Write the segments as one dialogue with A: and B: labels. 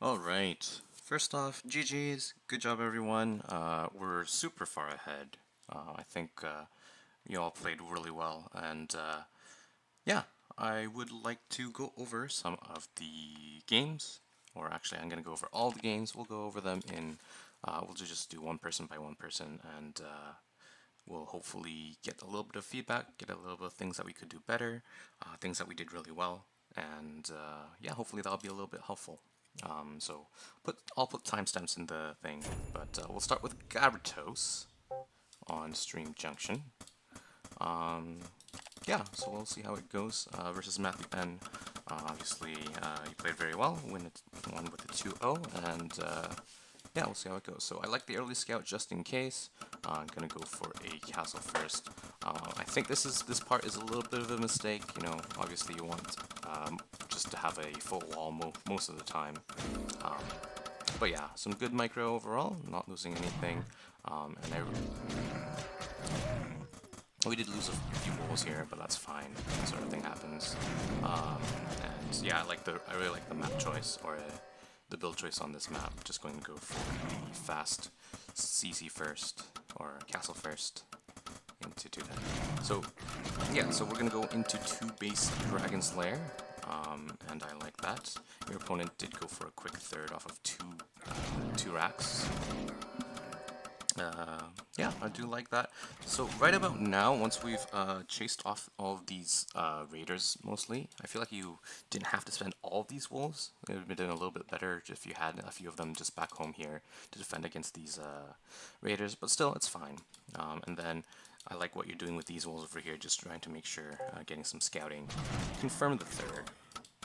A: Alright, first off, GG's, good job everyone. We're super far ahead. I think you all played really well, and yeah, I would like to go over some of the games, or actually I'm going to go over all the games. We'll go over them in, we'll just do one person by one person, and we'll hopefully get a little bit of feedback, get a little bit of things that we could do better, things that we did really well, and yeah, hopefully that'll be a little bit helpful. So I'll put timestamps in the thing, but we'll start with Garitos on Stream Junction. Yeah, so we'll see how it goes versus Matthew N. Obviously, he played very well, won with a 2-0, and yeah, we'll see how it goes. So I like the early scout just in case. I'm gonna go for a castle first. I think this part is a little bit of a mistake. You know, obviously you want just to have a full wall most of the time. But yeah, some good micro overall, not losing anything. And we did lose a few walls here, but that's fine. That sort of thing happens. And yeah, I really like the map choice, or the build choice on this map. Just going to go for the fast CC first, or castle first, into 210. So yeah, so we're going to go into 2 base Dragon's Lair, and I like that. Your opponent did go for a quick third off of two racks. Yeah, I do like that. So right about now, once we've chased off all of these raiders mostly, I feel like you didn't have to spend all of these wolves. It would have been a little bit better if you had a few of them just back home here to defend against these raiders, but still, it's fine. And then I like what you're doing with these wolves over here, just trying to make sure getting some scouting. Confirm the third.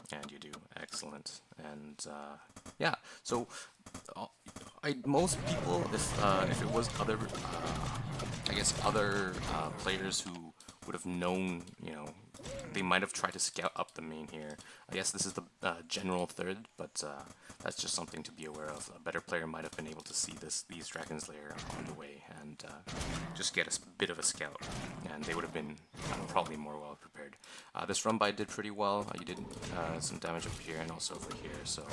A: And you do excellent, and yeah. So most people, if it was other, I guess other players who would have known, you know, they might have tried to scout up the main here. I guess this is the general third, but that's just something to be aware of. A better player might have been able to see these Dragon's Lair on the way and just get a bit of a scout, and they would have been probably more well prepared. This run by did pretty well. You did some damage over here and also over here, so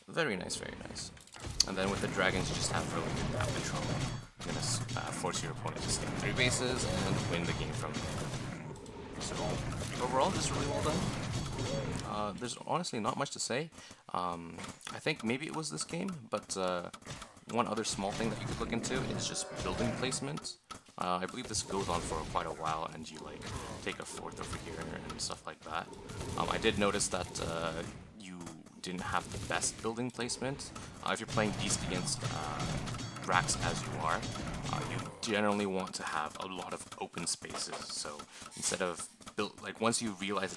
A: very nice, very nice. And then with the dragons, you just have really good map control. You're going to force your opponent to stay 3 bases and win the game from there. So overall, just really well done. There's honestly not much to say. I think maybe it was this game, but one other small thing that you could look into is just building placement. I believe this goes on for quite a while, and you like take a fourth over here and stuff like that. I did notice that you didn't have the best building placement. If you're playing Beast against racks as you are, you generally want to have a lot of open spaces. So instead of once you realize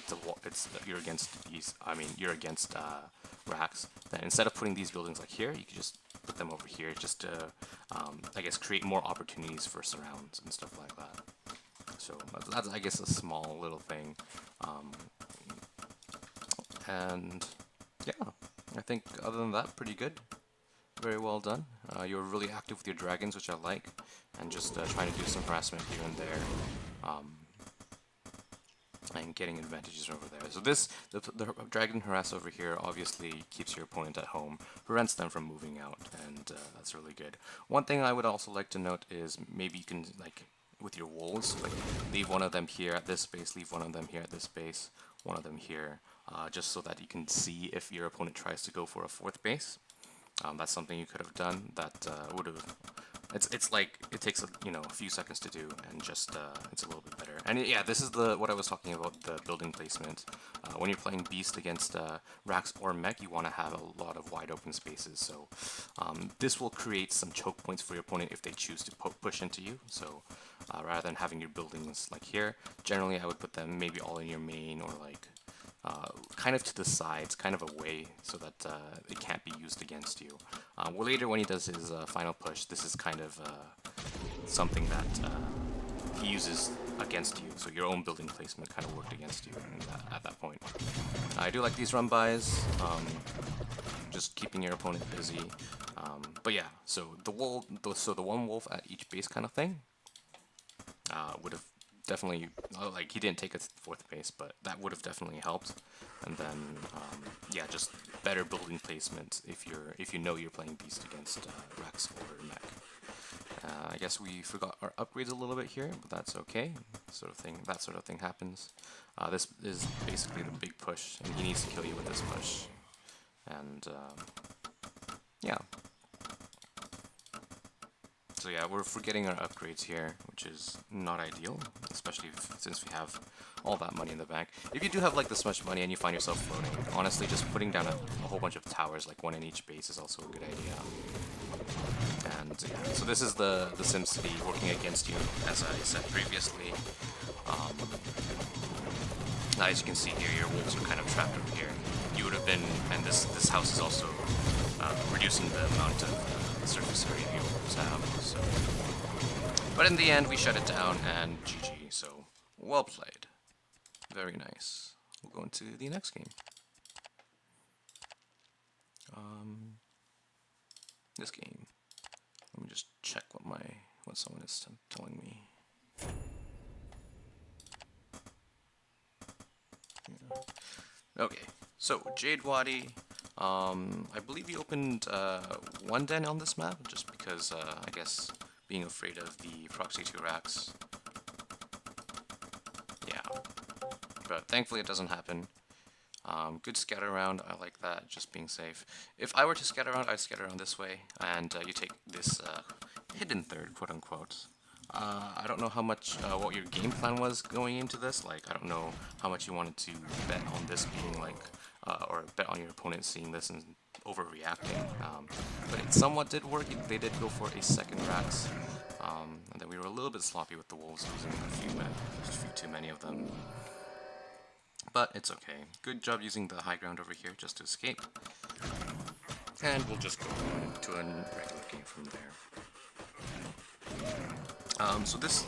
A: you're against these, you're against racks, then instead of putting these buildings like here, you can just put them over here, just to I guess create more opportunities for surrounds and stuff like that. So that's I guess a small little thing, and yeah, I think other than that, pretty good. Very well done. You're really active with your dragons, which I like, and just trying to do some harassment here and there, and getting advantages over there. So the dragon harass over here obviously keeps your opponent at home, prevents them from moving out, and that's really good. One thing I would also like to note is maybe you can, like, with your wolves, like, leave one of them here at this space, leave one of them here at this space, one of them here, just so that you can see if your opponent tries to go for a 4th base. That's something you could have done that would have. It's like it takes a few seconds to do, and just it's a little bit better. And yeah, this is what I was talking about, the building placement. When you're playing Beast against Rax or Mech, you want to have a lot of wide open spaces. So this will create some choke points for your opponent if they choose to push into you. So rather than having your buildings like here, generally I would put them maybe all in your main, or like kind of to the sides, kind of away, so that it can't be used against you. Well, later when he does his final push, this is kind of something that he uses against you, so your own building placement kind of worked against you at that point. I do like these run-bys, just keeping your opponent busy. But yeah, so the one wolf at each base kind of thing would have definitely, like, he didn't take a 4th base, but that would have definitely helped. and then yeah, just better building placement if you know you're playing Beast against Rex or Mech. I guess we forgot our upgrades a little bit here, but that's okay. That sort of thing happens. This is basically the big push, and he needs to kill you with this push. And yeah. So yeah, we're forgetting our upgrades here, which is not ideal, especially since we have all that money in the bank. If you do have like this much money and you find yourself floating, honestly, just putting down a whole bunch of towers, like one in each base, is also a good idea. And yeah, so this is the SimCity working against you, as I said previously. As you can see here, your wolves are kind of trapped over here. You would have been, and this house is also reducing the amount of surface area your wolves have. So, but in the end, we shut it down, and GG. So well played, very nice. We'll go into the next game. This game. Let me just check what someone is telling me. Yeah. Okay, so Jade Wadi. I believe he opened one den on this map, just because I guess being afraid of the proxy 2 racks. Yeah, but thankfully it doesn't happen. Good scatter around, I like that, just being safe. If I were to scatter around, I'd scatter around this way, and you take this hidden third, quote unquote. I don't know how much, what your game plan was going into this, like, I don't know how much you wanted to bet on this being like, or bet on your opponent seeing this and overreacting, but it somewhat did work. They did go for a second racks, and then we were a little bit sloppy with the wolves, losing a few too many of them. But it's okay. Good job using the high ground over here just to escape. And we'll just go to a regular game from there. So this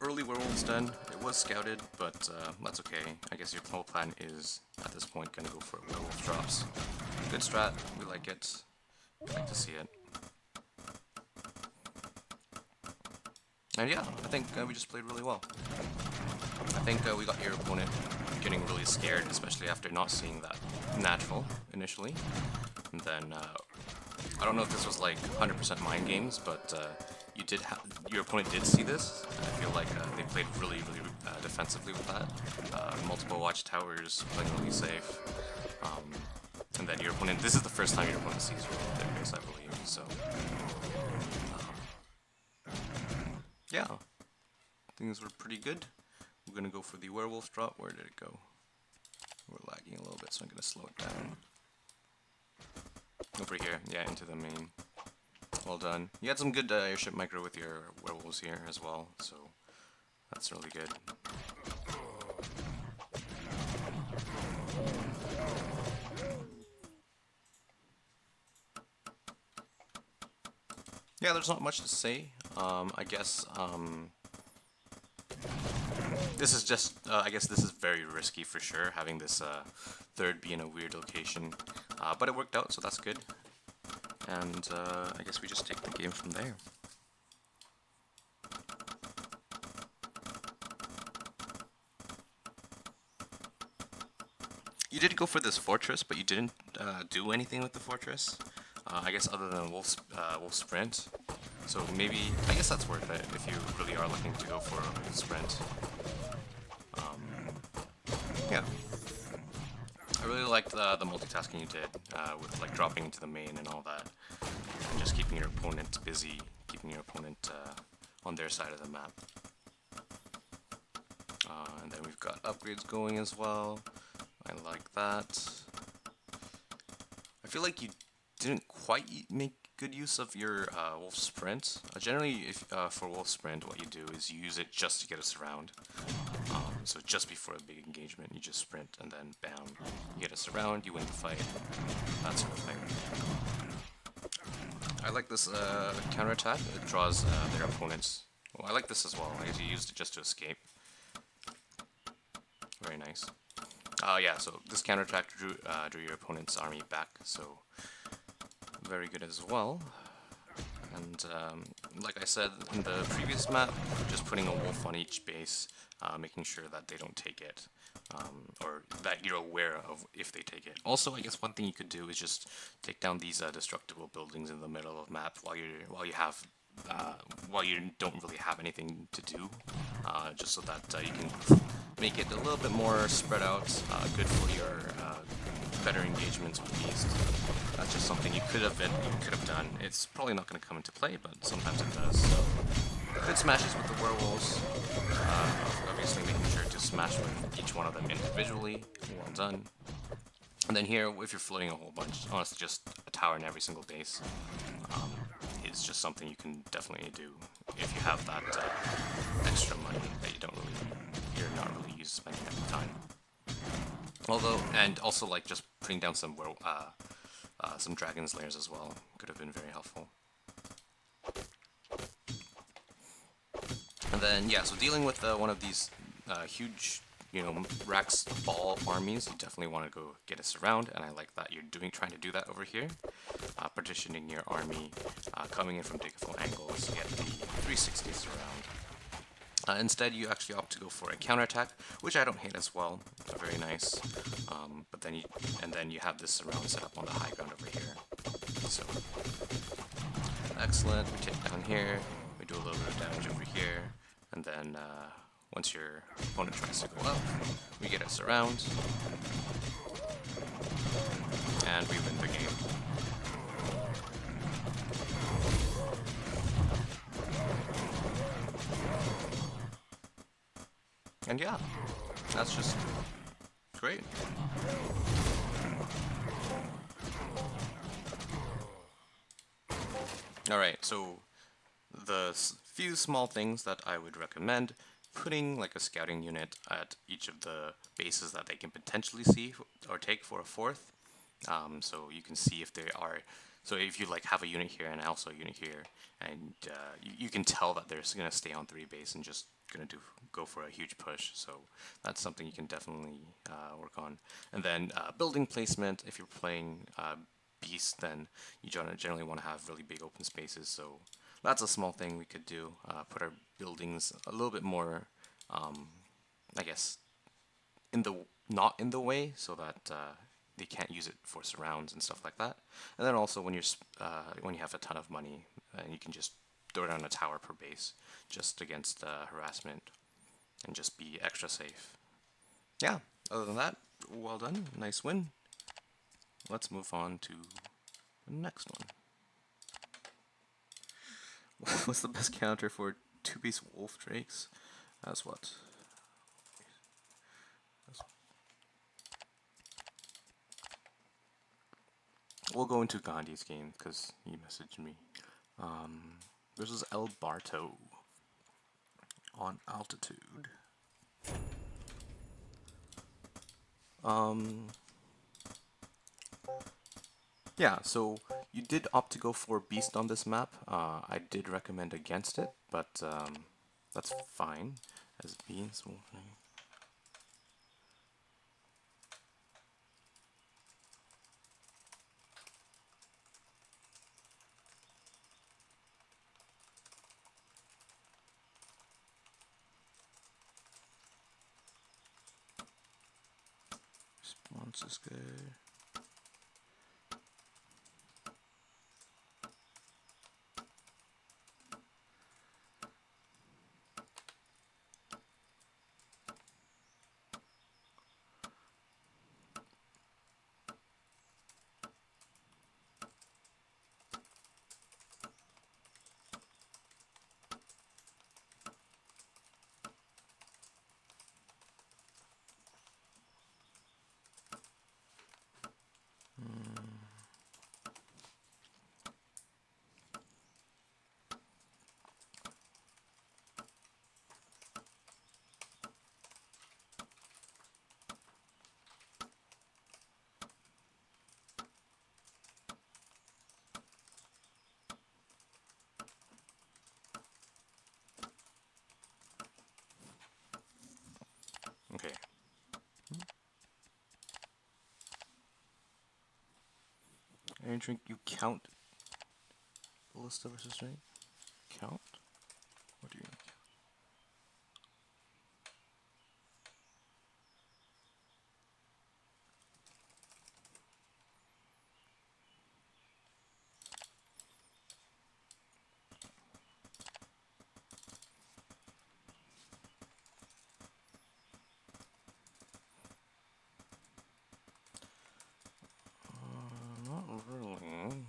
A: early werewolf's den, it was scouted, but that's okay. I guess your whole plan is, at this point, gonna go for werewolf drops. Good strat, we like it. We like to see it. And yeah, I think we just played really well. I think we got your opponent getting really scared, especially after not seeing that natural initially. And then, I don't know if this was like 100% mind games, but your opponent did see this. And I feel like they played really defensively with that. Multiple watchtowers, playing really safe. And then your opponent, this is the first time your opponent sees their base, I believe, so. Yeah, things were pretty good. We're gonna go for the werewolf drop. Where did it go? We're lagging a little bit, so I'm gonna slow it down. Over here, yeah, into the main. Well done. You had some good airship micro with your werewolves here as well, so that's really good. Yeah, there's not much to say. I guess this is just, I guess this is very risky for sure, having this third be in a weird location. But it worked out, so that's good. And I guess we just take the game from there. You did go for this fortress, but you didn't do anything with the fortress. I guess other than wolf sprint. So maybe, I guess that's worth it if you really are looking to go for a sprint. Yeah. I really liked the multitasking you did with like dropping into the main and all that. And just keeping your opponent busy, keeping your opponent on their side of the map. And then we've got upgrades going as well. I like that. I feel like you didn't quite make good use of your wolf sprint. Generally, for wolf sprint, what you do is you use it just to get us around. So just before a big engagement, you just sprint and then bam, you get us around, you win the fight. That sort of thing. I like this counterattack. It draws their opponents. Well, I like this as well. I guess you used it just to escape. Very nice. Yeah, so this counterattack drew your opponent's army back, so very good as well. And like I said in the previous map, just putting a wolf on each base, making sure that they don't take it, or that you're aware of if they take it. Also, I guess one thing you could do is just take down these destructible buildings in the middle of the map while you don't really have anything to do, just so that you can make it a little bit more spread out, good for your better engagements with Beast. That's just something you could have done. It's probably not going to come into play, but sometimes it does. So good smashes with the werewolves. Obviously making sure to smash with each one of them individually. Well done. And then here, if you're floating a whole bunch, honestly, just a tower in every single base is just something you can definitely do if you have that extra money that you're not really spending at the time. Although, and also like just putting down some dragon slayers as well could have been very helpful. And then yeah, so dealing with one of these huge, Rax ball armies, you definitely want to go get a surround, and I like that you're trying to do that over here, partitioning your army, coming in from different angles to get the 360 surround. Instead, you actually opt to go for a counterattack, which I don't hate as well. It's very nice. But then you have this surround set up on the high ground over here. So excellent. We take down here. We do a little bit of damage over here, and then once your opponent tries to go up, we get a surround, and we win the game. And yeah, that's just great. Alright, so the few small things that I would recommend: putting like a scouting unit at each of the bases that they can potentially see or take for a fourth, so you can see if they are. So if you like have a unit here and also a unit here, and you can tell that they're going to stay on 3 base and just going to go for a huge push. So that's something you can definitely work on. And then building placement. If you're playing Beast, then you generally want to have really big open spaces. So that's a small thing we could do. Put our buildings a little bit more, I guess, not in the way, so that they can't use it for surrounds and stuff like that. And then also when you have a ton of money, you can just throw down a tower per base just against harassment and just be extra safe. Yeah, other than that, well done, nice win. Let's move on to the next one. What's the best counter for 2-piece wolf drakes? That's what? We'll go into Gandi's game because he messaged me. Versus El Barto on altitude. Yeah, so you did opt to go for Beast on this map. I did recommend against it, but that's fine. As beans will. Response is good. Okay. Energy drink, you count ballista versus range count? What do you think? Not really.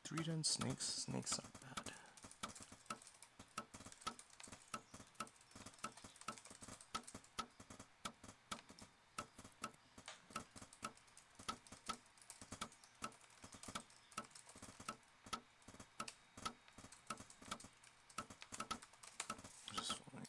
A: Three-den snakes. Snakes aren't bad. Just fine.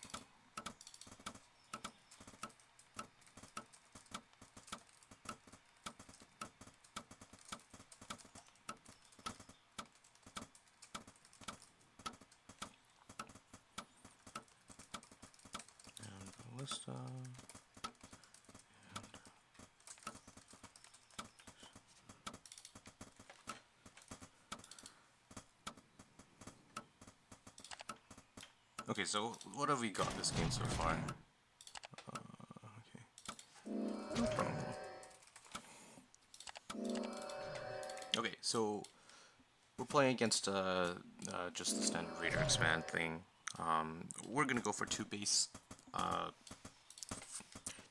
A: And ballista. Okay, so what have we got this game so far? Okay. No problem. Okay, so we're playing against just the standard Raider expand thing. We're gonna go for uh,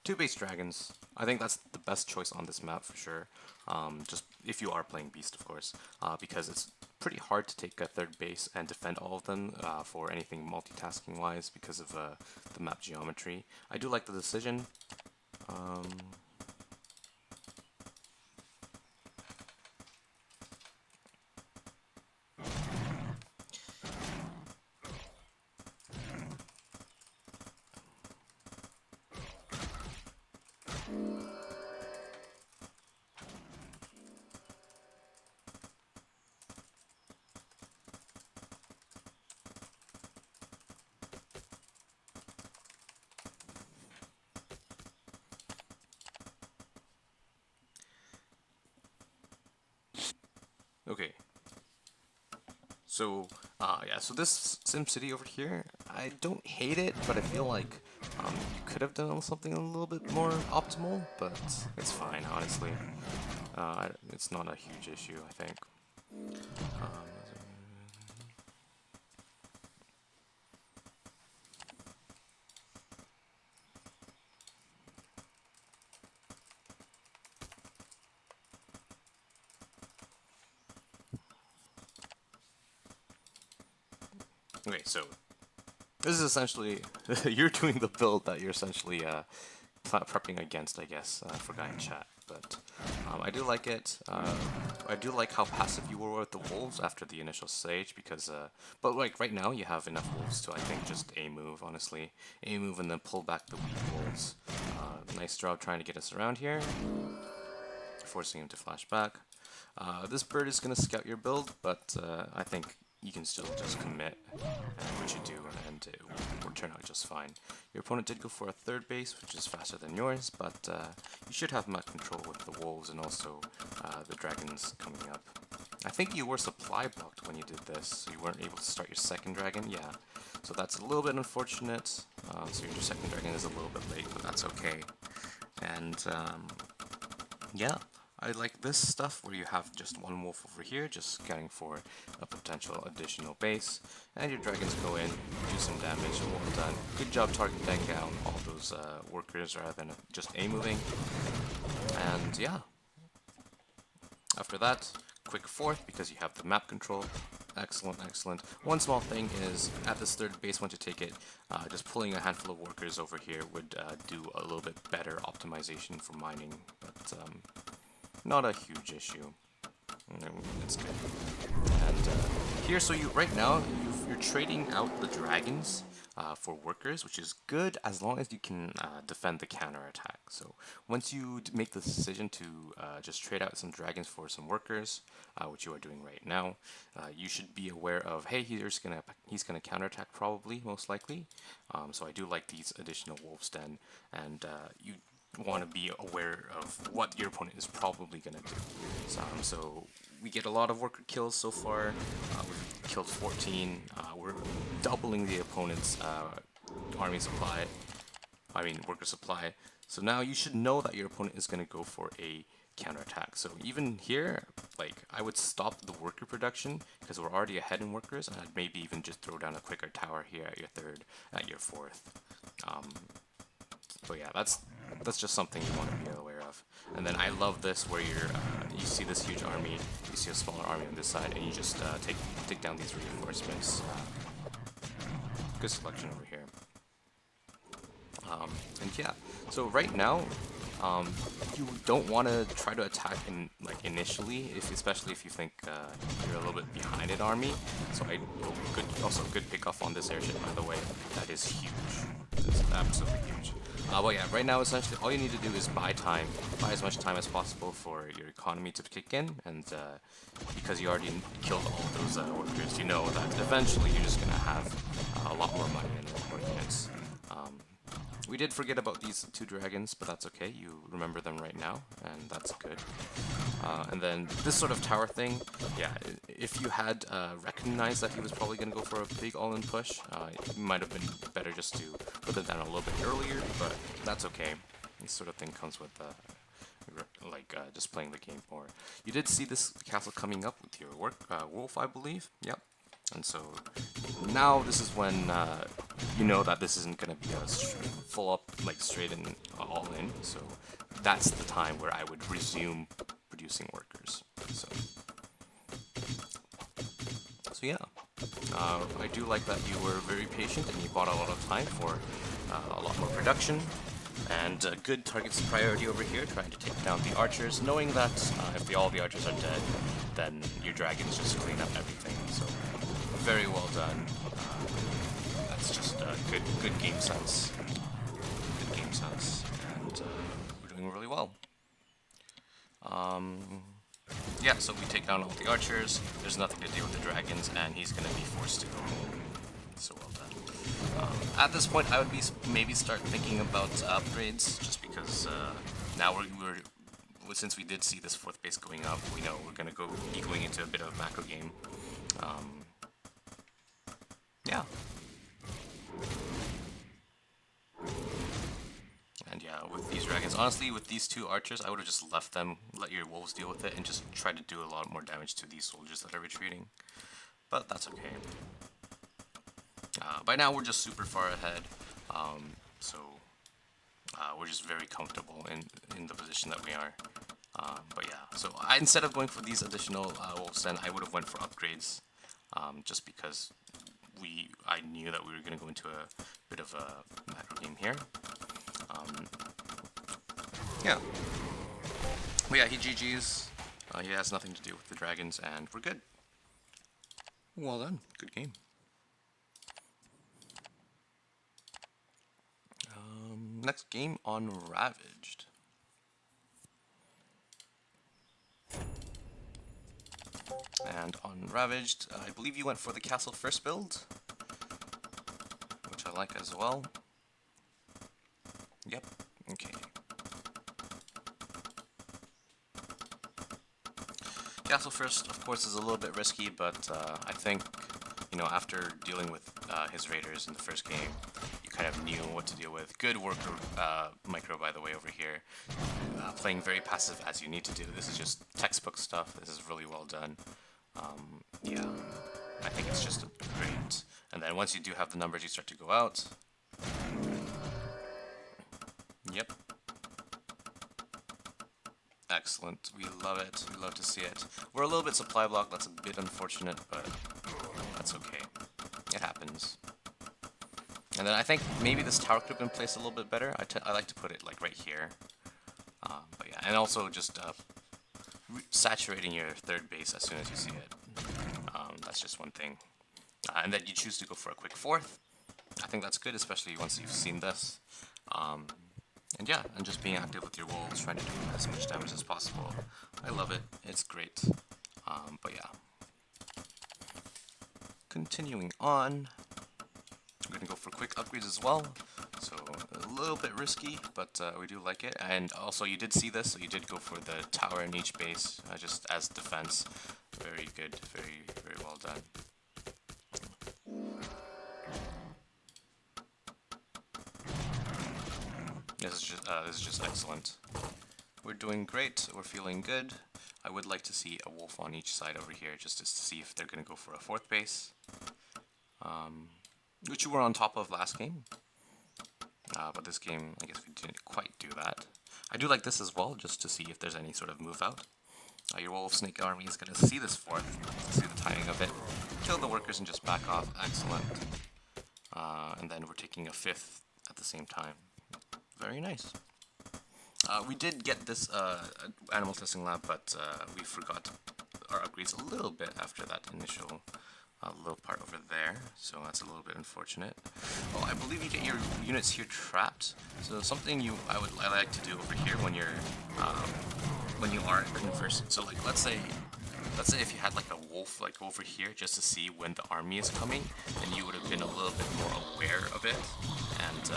A: two base dragons. I think that's the best choice on this map for sure. Just if you are playing Beast, of course, because it's pretty hard to take a third base and defend all of them for anything multitasking wise because of the map geometry. I do like the decision. Okay. So, yeah, so this SimCity over here, I don't hate it, but I feel like you could have done something a little bit more optimal, but it's fine, honestly. It's not a huge issue, I think. Okay, so this is essentially, you're doing the build that you're essentially prepping against, I guess, for guy in chat. But I do like it. I do like how passive you were with the wolves after the initial stage because, but like right now you have enough wolves to I think just A move, honestly. A move and then pull back the weak wolves. Nice job trying to get us around here, forcing him to flash back. This bird is going to scout your build, but I think you can still just commit what you do and it will turn out just fine. Your opponent did go for a third base, which is faster than yours, but you should have map control with the wolves and also the dragons coming up. I think you were supply blocked when you did this, so you weren't able to start your second dragon, yeah. So that's a little bit unfortunate, so your second dragon is a little bit late, but that's okay. And yeah, I like this stuff where you have just one wolf over here, just scanning for a potential additional base, and your dragons go in, do some damage, and well done. Good job targeting down all those workers rather than just A-moving. And yeah. After that, quick fourth because you have the map control. Excellent, excellent. One small thing is, at this third base, once you take it, just pulling a handful of workers over here would do a little bit better optimization for mining, but not a huge issue. It's good. And here, so right now, you're trading out the dragons for workers, which is good as long as you can defend the counterattack. So once you make the decision to just trade out some dragons for some workers, which you are doing right now, you should be aware of, hey, he's gonna counterattack probably, most likely. So I do like these additional wolves den, and you want to be aware of what your opponent is probably going to do. So we get a lot of worker kills so far. We've killed 14. We're doubling the opponent's army supply. I mean worker supply. So now you should know that your opponent is going to go for a counterattack. So even here, like, I would stop the worker production because we're already ahead in workers, and I'd maybe even just throw down a quicker tower here at your third, at your fourth. But yeah, that's just something you want to be aware of. And then I love this where you see this huge army, you see a smaller army on this side, and you just take down these reinforcements. Good selection over here. And yeah, so right now, you don't want to try to attack initially, especially if you think you're a little bit behind an army. So also good pick off on this airship, by the way. That is huge. That's absolutely huge. Well, yeah, right now essentially all you need to do is buy time, buy as much time as possible for your economy to kick in, and because you already killed all those workers, you know that eventually you're just gonna have a lot more money and a lot more units. We did forget about these two dragons, but that's okay. You remember them right now, and that's good. And then this sort of tower thing, yeah, if you had recognized that he was probably going to go for a big all-in push, it might have been better just to put them down a little bit earlier, but that's okay. This sort of thing comes with just playing the game more. You did see this castle coming up with your wolf, I believe. Yep. And so now this is when you know that this isn't going to be a full up, straight and all in. So that's the time where I would resume producing workers. So yeah, I do like that you were very patient and you bought a lot of time for a lot more production. And good targets priority over here, trying to take down the archers, knowing that if all the archers are dead, then your dragons just clean up everything. So very well done. That's just good game sense. Good game sense, and we're doing really well. Yeah, so we take down all the archers. There's nothing to do with the dragons, and he's going to be forced to go home. So well done. At this point, I would maybe start thinking about upgrades, just because now since we did see this fourth base going up, we know we're going to be going into a bit of a macro game. Yeah. And yeah, with these dragons, honestly, with these two archers, I would have just left them, let your wolves deal with it, and just try to do a lot more damage to these soldiers that are retreating. But that's okay. By now, we're just super far ahead, so we're just very comfortable in the position that we are. But yeah, so instead of going for these additional wolves, then I would have went for upgrades, just because I knew that we were going to go into a bit of a macro game here. Yeah. But yeah, he GG's. He has nothing to do with the dragons, and we're good. Well done. Good game. Next game on Ravaged. And on Ravaged, I believe you went for the castle first build, which I like as well. Yep, okay. Castle first, of course, is a little bit risky, but I think, after dealing with his raiders in the first game, you kind of knew what to deal with. Good worker micro, by the way, over here. Playing very passive as you need to do. This is just textbook stuff. This is really well done. Yeah, I think it's just great. And then once you do have the numbers, you start to go out. Yep. Excellent. We love it. We love to see it. We're a little bit supply blocked. That's a bit unfortunate, but that's okay. It happens. And then I think maybe this tower could have been placed a little bit better. I like to put it like right here. But yeah, and also just saturating your third base as soon as you see it. That's just one thing. And then you choose to go for a quick fourth. I think that's good, especially once you've seen this. And yeah, and just being active with your wolves, trying to do as much damage as possible. I love it. It's great. But yeah. Continuing on. We're going to go for quick upgrades as well. So a little bit risky, but we do like it. And also you did see this, so you did go for the tower in each base, just as defense. Very good. Very, very well done. This is just excellent. We're doing great. We're feeling good. I would like to see a wolf on each side over here, just to see if they're going to go for a fourth base, which we were on top of last game. But this game, I guess we didn't quite do that. I do like this as well, just to see if there's any sort of move out. Your wolf snake army is going to see this fourth, see the timing of it, kill the workers and just back off. Excellent. And then we're taking a fifth at the same time. Very nice. We did get this animal testing lab, but we forgot our upgrades a little bit after that initial little part over there, so that's a little bit unfortunate. Oh, I believe you get your units here trapped. So something I like to do over here when you are conversing. So like let's say if you had like a wolf like over here just to see when the army is coming, then you would have been a little bit more aware of it, and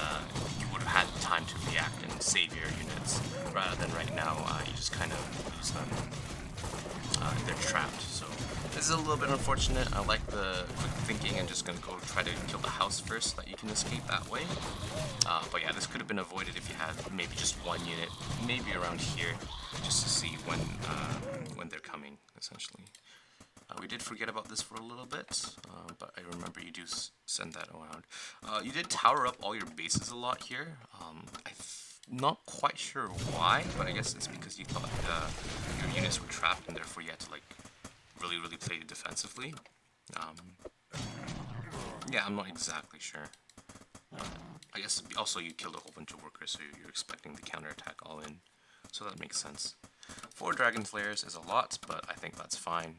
A: you would have had time to react and save your units, rather than right now you just kind of lose them. They're trapped, so this is a little bit unfortunate. I like the quick thinking and just gonna go try to kill the house first so that you can escape that way. But yeah, this could have been avoided if you had maybe just one unit, maybe around here, just to see when they're coming, essentially. We did forget about this for a little bit, but I remember you do send that around. You did tower up all your bases a lot here. I'm not quite sure why, but I guess it's because you thought your units were trapped and therefore you had to like really play defensively. Yeah, I'm not exactly sure. I guess also you killed a whole bunch of workers, so you're expecting the counterattack all in. So that makes sense. 4 Dragon Slayers is a lot, but I think that's fine.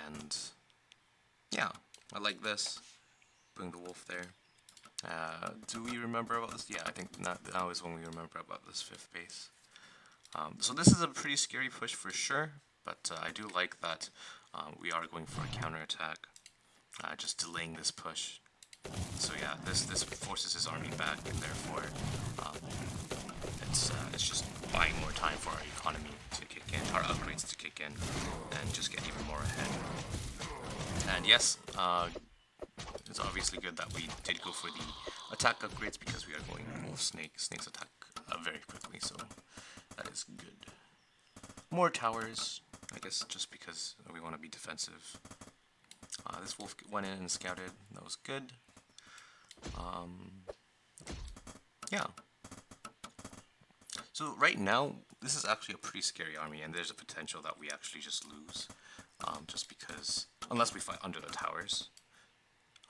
A: And yeah, I like this. Putting the wolf there. Do we remember about this? Yeah, I think now is when we remember about this 5th base. So this is a pretty scary push for sure, but I do like that we are going for a counterattack, just delaying this push. So yeah, this forces his army back, and therefore it's just buying more time for our economy to kick in, our upgrades to kick in, and just get even more ahead. And yes, it's obviously good that we did go for the attack upgrades, because we are going wolf snakes attack very quickly, so that is good. More towers, I guess just because we want to be defensive. This wolf went in and scouted, that was good. Yeah. So right now, this is actually a pretty scary army, and there's a potential that we actually just lose. Just because, unless we fight under the towers.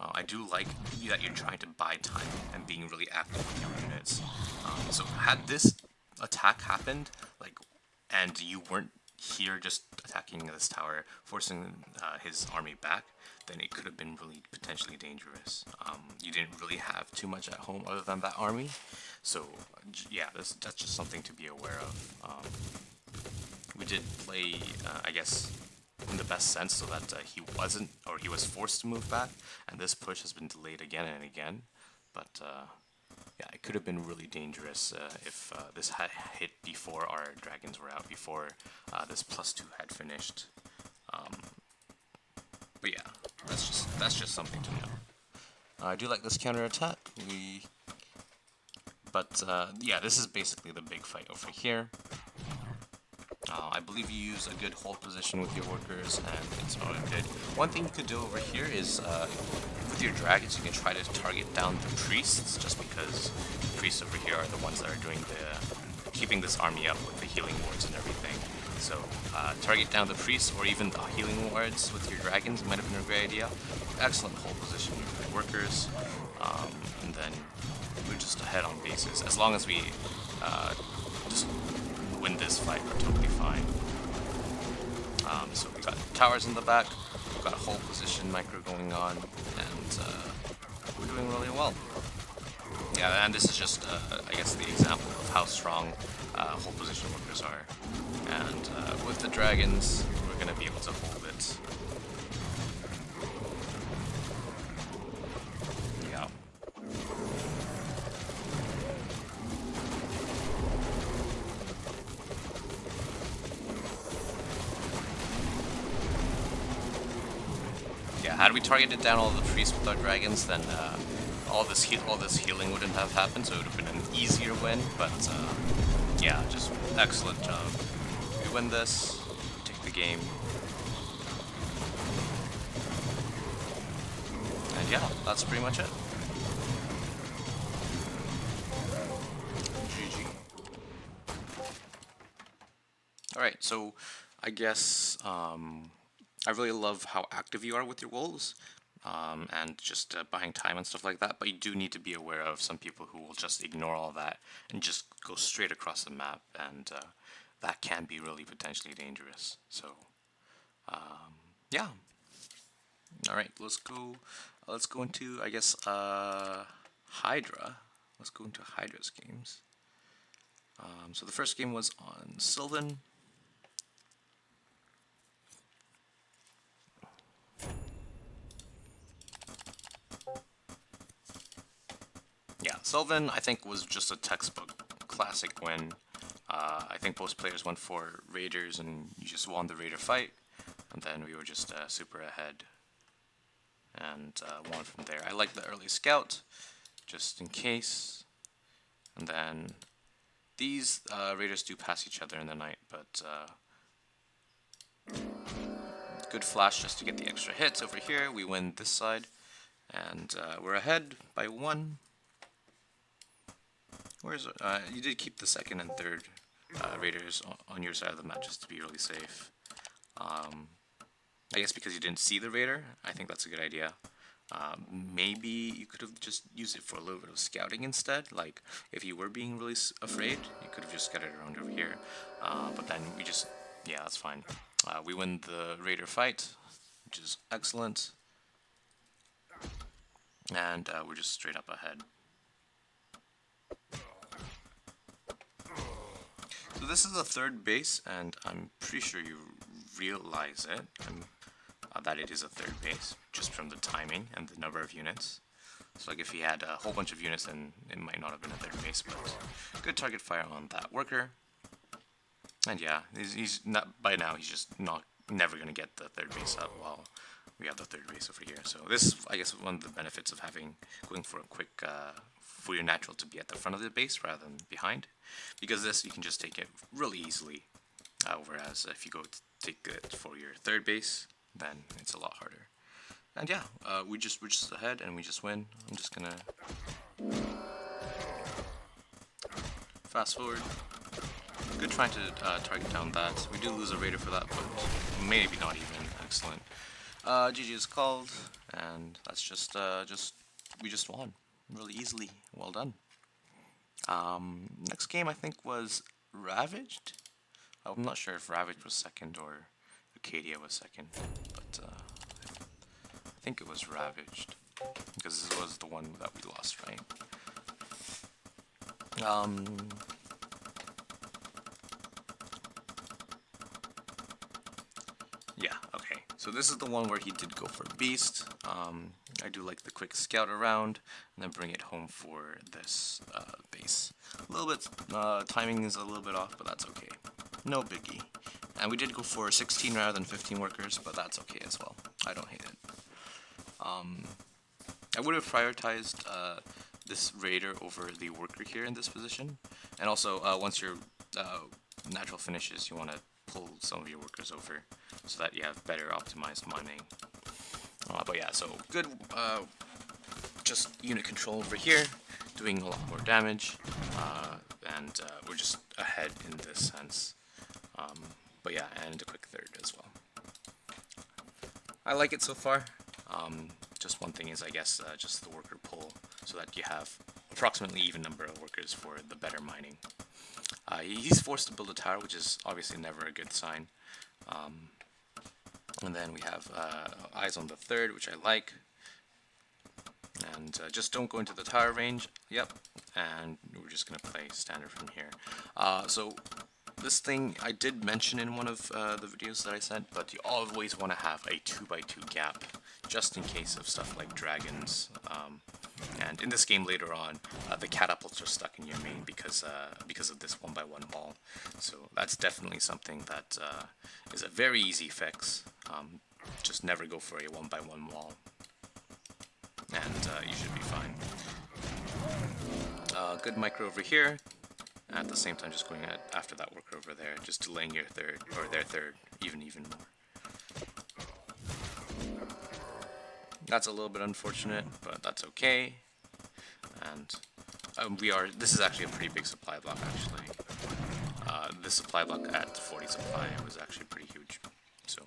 A: I do like that you're trying to buy time and being really active with your units. So had this attack happened, like, and you weren't here just attacking this tower, forcing his army back, then it could have been really potentially dangerous. You didn't really have too much at home other than that army, so yeah, that's just something to be aware of. We did play, I guess, in the best sense, so that he was forced to move back, and this push has been delayed again and again. But yeah, it could have been really dangerous if this had hit before our dragons were out, before this +2 had finished. But yeah, that's just something to know. I do like this counter attack. Yeah, this is basically the big fight over here. I believe you use a good hold position with your workers, and it's all good. One thing you could do over here is, with your dragons, you can try to target down the priests, just because the priests over here are the ones that are doing keeping this army up with the healing wards and everything. So, target down the priests, or even the healing wards with your dragons might have been a great idea. Excellent hold position with your workers, and then we're just ahead on bases. As long as we just win this fight, we're totally fine. So we got towers in the back, we've got a hold position micro going on, and we're doing really well. Yeah, and this is just, I guess, the example of how strong hold position workers are. And with the dragons, we're going to be able to hold it. Yeah. Yeah, had we targeted down all the priests with our dragons, then all this healing wouldn't have happened, so it would have been an easier win. But yeah, just excellent job. We win this, take the game, and yeah, that's pretty much it. GG. All right, so I guess I really love how active you are with your wolves, and just buying time and stuff like that, but you do need to be aware of some people who will just ignore all that and just go straight across the map, and that can be really potentially dangerous. So, yeah. Alright, let's go into, I guess, Highdra. Let's go into Hydra's games. So the first game was on Sylvan. Yeah, Sylvan, I think, was just a textbook classic win. I think most players went for Raiders, and you just won the Raider fight, and then we were just super ahead, and won from there. I like the early scout, just in case, and then these Raiders do pass each other in the night, but good flash just to get the extra hits over here. We win this side, and we're ahead by 1. Where's you did keep the second and third Raiders on your side of the map just to be really safe. I guess because you didn't see the Raider, I think that's a good idea. Maybe you could have just used it for a little bit of scouting instead. Like, if you were being really afraid, you could have just scouted around over here. But then we just, yeah, that's fine. We win the Raider fight, which is excellent. And we're just straight up ahead. So this is the third base, and I'm pretty sure you realize it, that it is a third base, just from the timing and the number of units. So like if he had a whole bunch of units, then it might not have been a third base, but good target fire on that worker. And yeah, he's not, by now he's just never going to get the third base up while we have the third base over here. So this is, I guess, one of the benefits of going for a quick, for your natural to be at the front of the base rather than behind, because this you can just take it really easily, whereas if you go to take it for your third base, then it's a lot harder. And yeah, we're just ahead and we just win. I'm just gonna fast forward. Good trying to target down that. We do lose a Raider for that, but maybe not even. Excellent. GG is called, and that's just we just won really easily. Well done. Next game I think was Ravaged. I'm not sure if Ravaged was second or Acadia was second, but I think it was Ravaged, because this was the one that we lost, right? Yeah, okay. So this is the one where he did go for Beast. I do like the quick scout around, and then bring it home for this base. A little bit, timing is a little bit off, but that's okay. No biggie. And we did go for 16 rather than 15 workers, but that's okay as well. I don't hate it. I would have prioritized this raider over the worker here in this position, and also once your natural finishes, you want to pull some of your workers over so that you have better optimized mining. But yeah, so good just unit control over here, doing a lot more damage, and we're just ahead in this sense. But yeah, and a quick third as well. I like it so far. Just one thing is, I guess, just the worker pull, so that you have approximately even number of workers for the better mining. He's forced to build a tower, which is obviously never a good sign. And then we have eyes on the third, which I like. And just don't go into the tower range. Yep. And we're just going to play standard from here. So this thing I did mention in one of the videos that I sent, but you always want to have a 2x2 gap, just in case of stuff like dragons. And in this game later on, the catapults are stuck in your main because of this 1x1 wall. So that's definitely something that is a very easy fix. Just never go for a 1x1 wall, and you should be fine. Good micro over here. At the same time, just going after that worker over there, just delaying your third, or their third, even more. That's a little bit unfortunate, but that's okay. And this is actually a pretty big supply block, actually. This supply block at 40 supply was actually pretty huge. So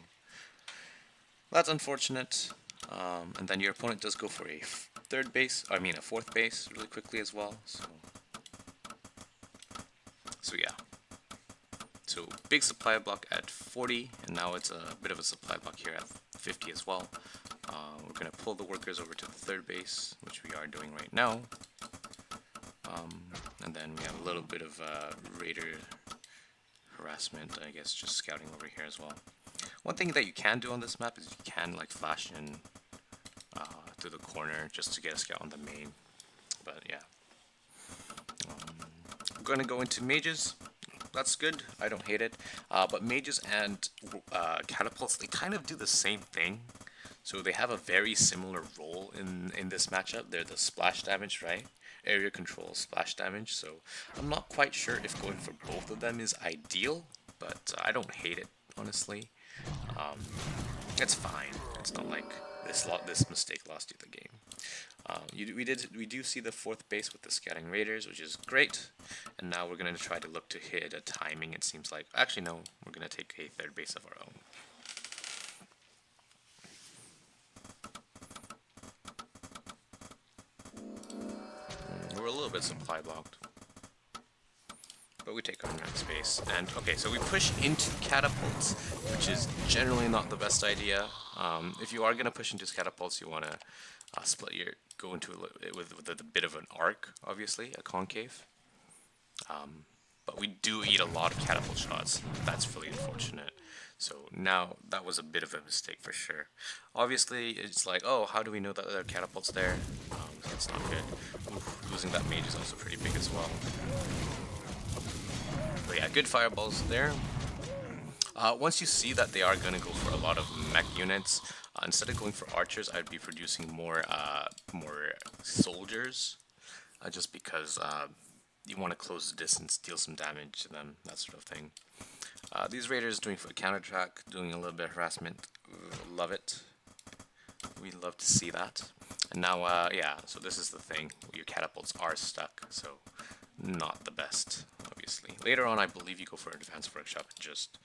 A: that's unfortunate. And then your opponent does go for a fourth base really quickly as well. So yeah. So big supply block at 40, and now it's a bit of a supply block here at 50 as well. We're going to pull the workers over to the third base, which we are doing right now. And then we have a little bit of raider harassment, I guess, just scouting over here as well. One thing that you can do on this map is you can like flash in to the corner just to get a scout on the main. But yeah. I'm going to go into mages. That's good. I don't hate it. But mages and catapults, they kind of do the same thing. So they have a very similar role in this matchup. They're the splash damage, right? Area control, splash damage. So I'm not quite sure if going for both of them is ideal, but I don't hate it, honestly. It's fine. It's not like this mistake lost you the game. We do see the fourth base with the scouting raiders, which is great. And now we're going to try to look to hit a timing, it seems like. Actually, no, we're going to take a third base of our own. We're a little bit supply blocked, but we take our next base. And okay, so we push into catapults, which is generally not the best idea. If you are going to push into catapults, you want to go into it with a bit of an arc, obviously, a concave. But we do eat a lot of catapult shots. That's really unfortunate. So now that was a bit of a mistake for sure. Obviously, it's like, oh, how do we know that there are catapults there? That's not good. Oof, losing that mage is also pretty big as well. But yeah, good fireballs there. Once you see that they are going to go for a lot of mech units, instead of going for archers, I'd be producing more soldiers, just because you want to close the distance, deal some damage to them, that sort of thing. These raiders doing for counterattack, doing a little bit of harassment, love it. We love to see that. And now, yeah, so this is the thing, your catapults are stuck, so not the best, obviously. Later on, I believe you go for advanced workshop and just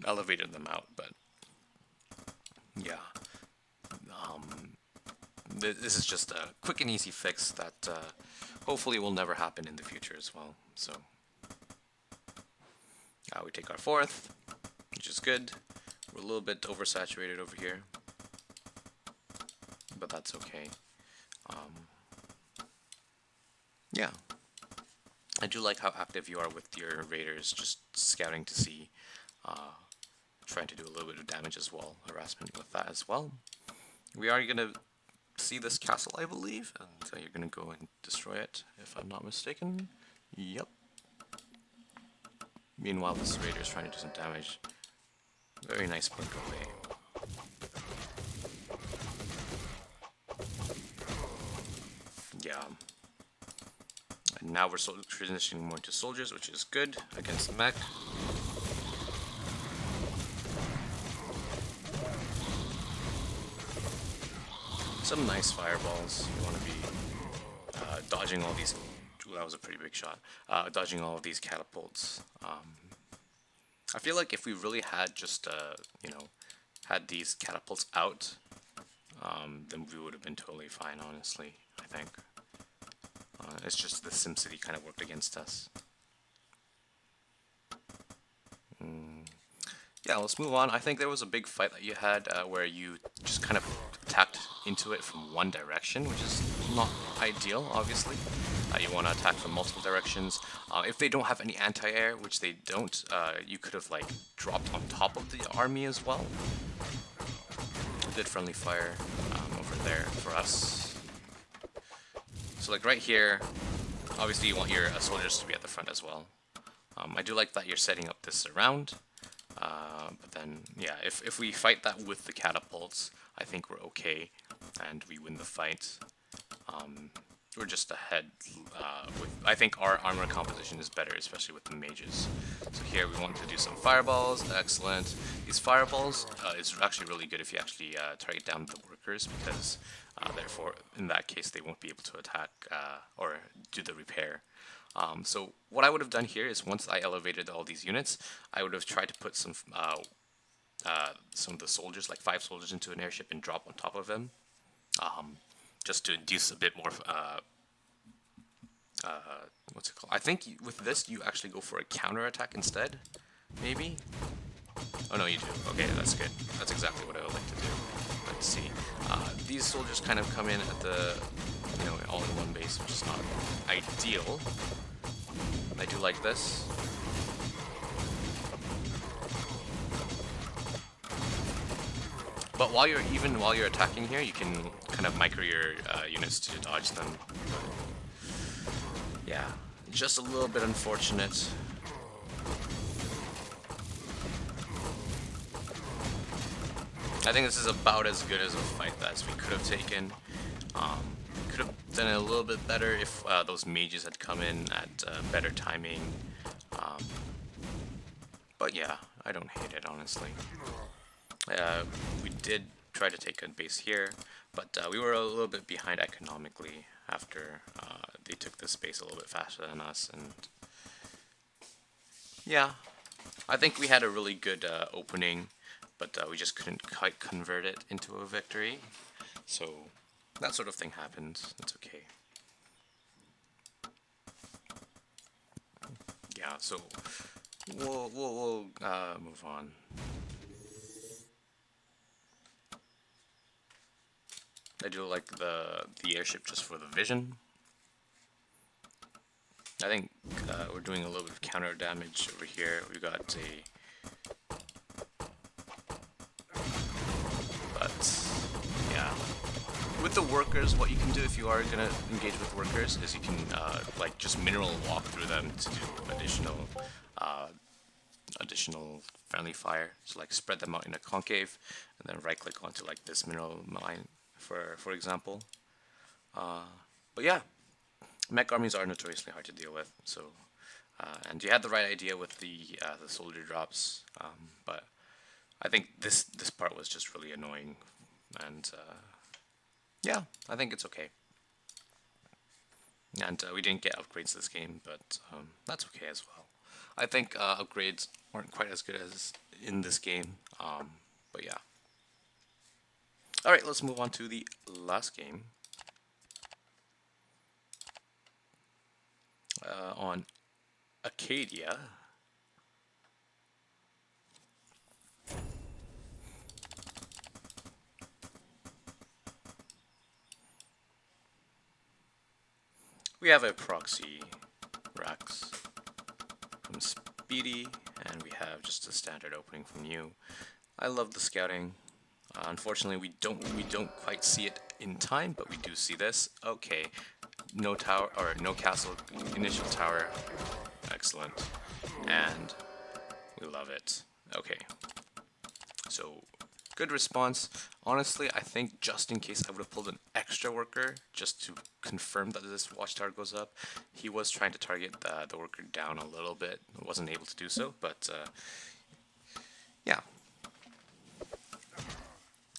A: elevated them out, but yeah. This is just a quick and easy fix that hopefully will never happen in the future as well. So we take our fourth, which is good. We're a little bit oversaturated over here, but that's okay. Yeah. I do like how active you are with your raiders, just scouting to see, trying to do a little bit of damage as well, harassment with that as well. We are going to see this castle, I believe, and you're going to go and destroy it, if I'm not mistaken. Yep. Meanwhile, this raider is trying to do some damage. Very nice blink away. yeah. And now we're transitioning more to soldiers, which is good against the mech. Some nice fireballs. You want to be dodging all these. Ooh, that was a pretty big shot. Dodging all of these catapults. I feel like if we really had just, you know, had these catapults out, then we would have been totally fine, honestly, I think. It's just the SimCity kind of worked against us. Yeah, let's move on. I think there was a big fight that you had where you just kind of attacked into it from one direction, which is not ideal, obviously. You want to attack from multiple directions. If they don't have any anti-air, which they don't, you could have like dropped on top of the army as well. Good friendly fire over there for us. So like right here, obviously you want your soldiers to be at the front as well. I do like that you're setting up this around. But then, yeah, if we fight that with the catapults, I think we're okay, and we win the fight. We're just ahead. I think our armor composition is better, especially with the mages. So here we want to do some fireballs. Excellent. These fireballs is actually really good if you actually target down the workers, because therefore, in that case, they won't be able to attack or do the repair. So what I would have done here is once I elevated all these units, I would have tried to put some of the soldiers, like 5 soldiers, into an airship and drop on top of them, just to induce a bit more. What's it called? I think with this you actually go for a counter attack instead, maybe. Oh no, you do. Okay, that's good. That's exactly what I would like to do. Let's see. These soldiers kind of come in at the, you know, all in one base, which is not ideal. I do like this. But while you're attacking here, you can kind of micro your units to dodge them. Yeah, just a little bit unfortunate. I think this is about as good as a fight as we could have taken. Could have done it a little bit better if those mages had come in at better timing. But yeah, I don't hate it, honestly. We did try to take a base here, but we were a little bit behind economically after they took this base a little bit faster than us, and yeah, I think we had a really good opening, but we just couldn't quite convert it into a victory. So that sort of thing happens. It's okay. Yeah, so we'll move on. I do like the airship just for the vision. I think we're doing a little bit of counter damage over here. We got a, but yeah, with the workers, what you can do if you are gonna engage with workers is you can like just mineral walk through them to do additional friendly fire. So like spread them out in a concave, and then right click onto like this mineral mine, for example. But yeah, mech armies are notoriously hard to deal with. So and you had the right idea with the soldier drops, but I think this part was just really annoying, and yeah, I think it's okay. And we didn't get upgrades this game, but that's okay as well. I think upgrades aren't quite as good as in this game, but yeah. Alright, let's move on to the last game. On Acadia. We have a proxy Rex from Speedy, and we have just a standard opening from you. I love the scouting. Unfortunately, we don't quite see it in time, but we do see this. Okay, no tower or no castle, initial tower. Excellent, and we love it. Okay, so Good response. Honestly, I think just in case I would have pulled an extra worker just to confirm that this watchtower goes up. He was trying to target the worker down a little bit. Wasn't able to do so, but yeah.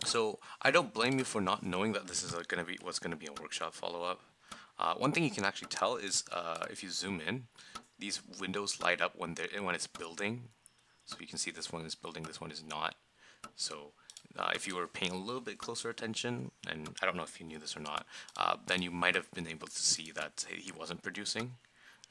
A: So I don't blame you for not knowing that this is gonna be a workshop follow up. One thing you can actually tell is if you zoom in, these windows light up when it's building. So you can see this one is building, this one is not. So if you were paying a little bit closer attention, and I don't know if you knew this or not, then you might have been able to see that he wasn't producing,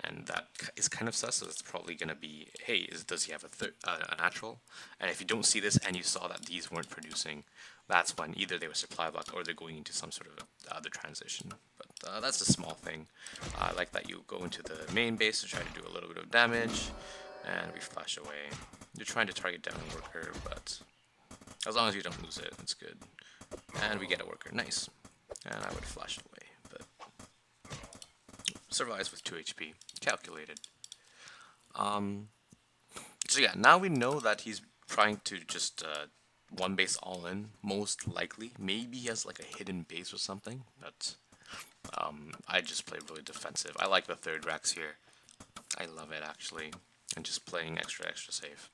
A: and that is kind of sus. So it's probably going to be, hey, does he have a natural? And if you don't see this and you saw that these weren't producing, that's when either they were supply blocked or they're going into some sort of other transition. But that's a small thing. I like that you go into the main base to try to do a little bit of damage, and we flash away. You're trying to target down a worker, but as long as you don't lose it, it's good. And we get a worker, nice. And I would flash away, but survives with 2 HP, calculated. So yeah, now we know that he's trying to just one base all in, most likely. Maybe he has like a hidden base or something, but I just play really defensive. I like the third Rex here. I love it actually, and just playing extra safe.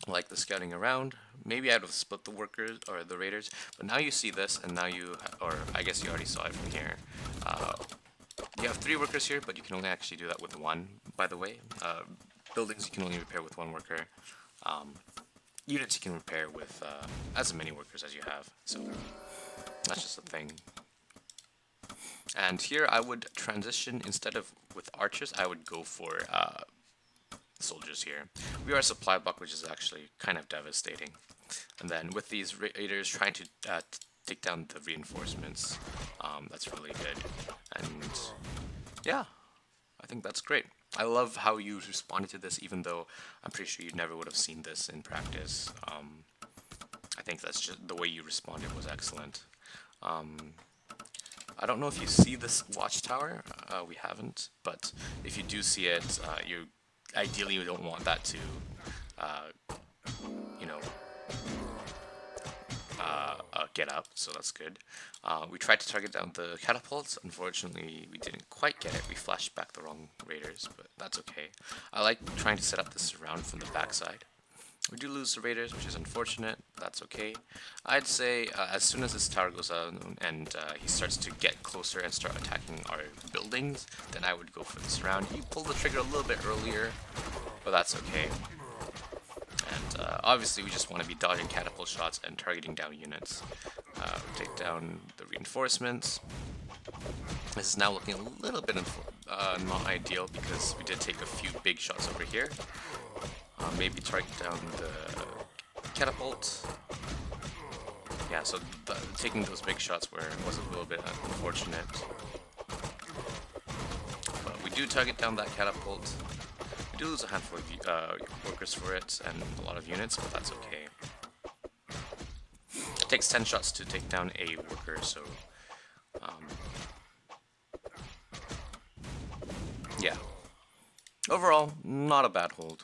A: I like the scouting around. Maybe I would have split the workers or the raiders, but now you see this, and now or I guess you already saw it from here. You have 3 workers here, but you can only actually do that with 1, by the way. Buildings you can only repair with 1 worker. Units you can repair with as many workers as you have, so that's just a thing. And here I would transition, instead of with archers, I would go for soldiers here. We are a supply block, which is actually kind of devastating. And then with these raiders trying to take down the reinforcements, that's really good. And yeah, I think that's great. I love how you responded to this, even though I'm pretty sure you never would have seen this in practice. I think that's just the way you responded was excellent. I don't know if you see this watchtower. We haven't, but if you do see it, you ideally you don't want that to, you know, get up, so that's good. We tried to target down the catapults. Unfortunately, we didn't quite get it. We flashed back the wrong raiders, but that's okay. I like trying to set up this surround from the backside. We do lose the raiders, which is unfortunate. That's okay. I'd say as soon as this tower goes out and he starts to get closer and start attacking our buildings, then I would go for the surround. You pull the trigger a little bit earlier, but that's okay. And obviously we just want to be dodging catapult shots and targeting down units. Take down the reinforcements. This is now looking a little bit not ideal because we did take a few big shots over here. Maybe target down the catapult. Yeah, so taking those big shots was a little bit unfortunate. But we do target down that catapult. We do lose a handful of workers for it and a lot of units, but that's okay. It takes 10 shots to take down a worker, so yeah. Overall, not a bad hold.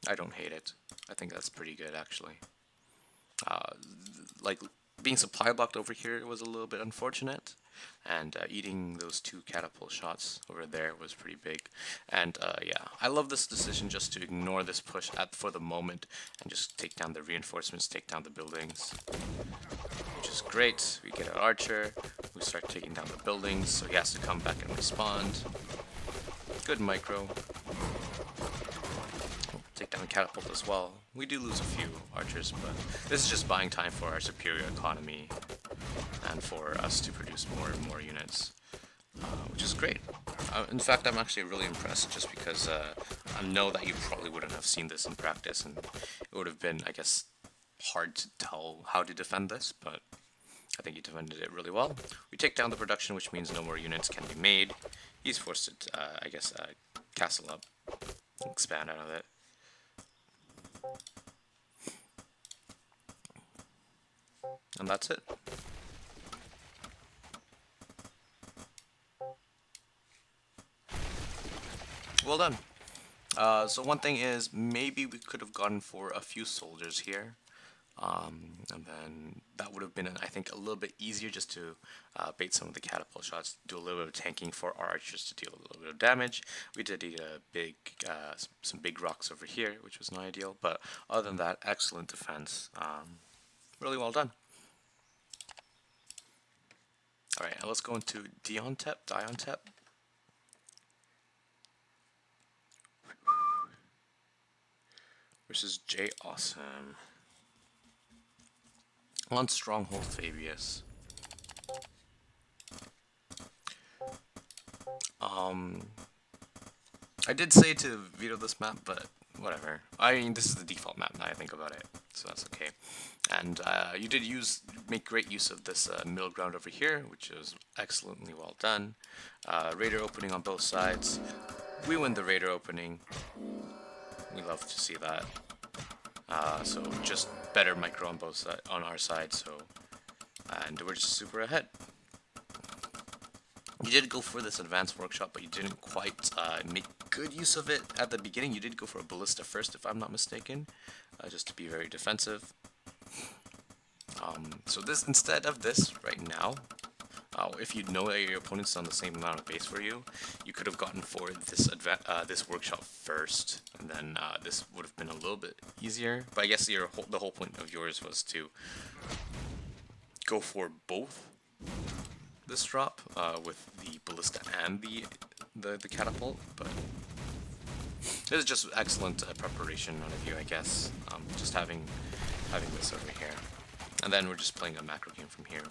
A: I don't hate it. I think that's pretty good, actually. Like, being supply blocked over here was a little bit unfortunate, and eating those 2 catapult shots over there was pretty big. And yeah, I love this decision just to ignore this push for the moment and just take down the reinforcements, take down the buildings, which is great. We get an archer, we start taking down the buildings, so he has to come back and respond. Good micro. Take down catapult as well. We do lose a few archers, but this is just buying time for our superior economy and for us to produce more and more units, which is great. In fact, I'm actually really impressed just because I know that you probably wouldn't have seen this in practice, and it would have been, I guess, hard to tell how to defend this, but I think you defended it really well. We take down the production, which means no more units can be made. He's forced to, I guess, castle up, expand out of it. And that's it. Well done. So one thing is, maybe we could have gone for a few soldiers here. And then that would have been, I think, a little bit easier just to bait some of the catapult shots, do a little bit of tanking for our archers to deal a little bit of damage. We did eat some big rocks over here, which was not ideal, but other than that, excellent defense. Really well done. Alright, now let's go into diontep. Versus J Awesome. On Stronghold Fabius. I did say to veto this map, but whatever. I mean, this is the default map now I think about it, so that's okay. And you did make great use of this middle ground over here, which is excellently well done. Raider opening on both sides. We win the Raider opening. We love to see that. So just better micro on both sides, on our side. So, and we're just super ahead. You did go for this advanced workshop, but you didn't quite make good use of it at the beginning. You did go for a ballista first, if I'm not mistaken, just to be very defensive. So this, instead of this right now, if you know that your opponent's on the same amount of base for you, you could have gotten for this workshop first, and then this would have been a little bit easier. But I guess the whole point of yours was to go for both this drop with the ballista and the catapult. But this is just excellent preparation of you, I guess. Just having this over here, and then we're just playing a macro game from here.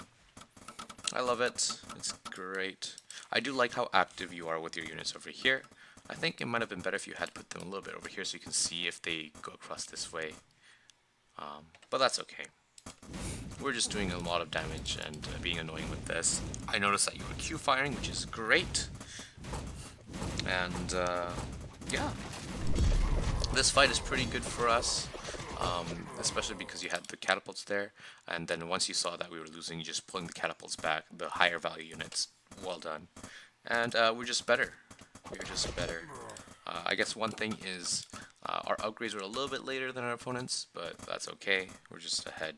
A: I love it. It's great. I do like how active you are with your units over here. I think it might have been better if you had put them a little bit over here so you can see if they go across this way. But that's okay. We're just doing a lot of damage and being annoying with this. I noticed that you were Q firing, which is great. And yeah, this fight is pretty good for us. Especially because you had the catapults there, and then once you saw that we were losing, you just pulling the catapults back, the higher value units. Well done. And we're just better. We're just better. I guess one thing is our upgrades were a little bit later than our opponents, but that's okay. We're just ahead.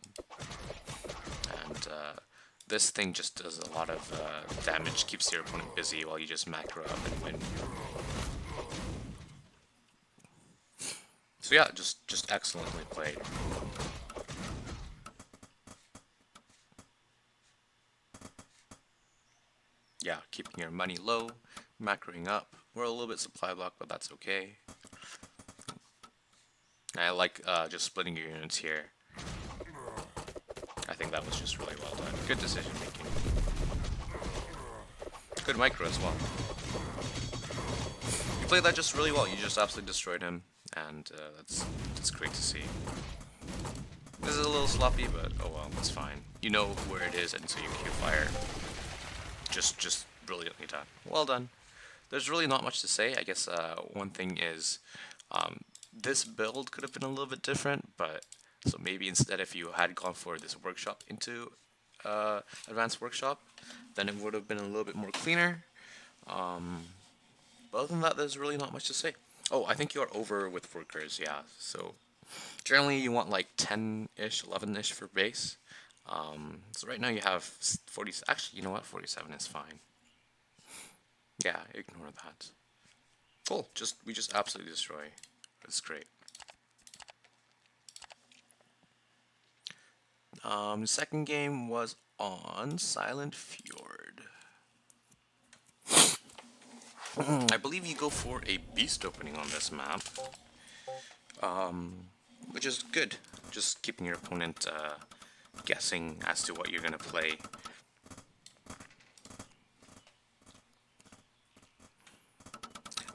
A: And this thing just does a lot of damage, keeps your opponent busy while you just macro up and win. So yeah, just excellently played. Yeah, keeping your money low, macroing up. We're a little bit supply block, but that's okay. I like just splitting your units here. I think that was just really well done. Good decision making. Good micro as well. You played that just really well. You just absolutely destroyed him. And that's great to see. This is a little sloppy, but oh well, that's fine. You know where it is, and so you Q fire. Just brilliantly done. Well done. There's really not much to say. I guess one thing is this build could have been a little bit different, but so maybe instead if you had gone for this workshop into advanced workshop, then it would have been a little bit more cleaner. But other than that, there's really not much to say. Oh, I think you are over with workers, yeah. So generally you want like 10-ish, 11-ish for base. So right now you have 40. Actually, you know what? 47 is fine. Yeah, ignore that. Cool. We just absolutely destroy. That's great. The second game was on Silent Fjord. I believe you go for a beast opening on this map, which is good. Just keeping your opponent guessing as to what you're going to play.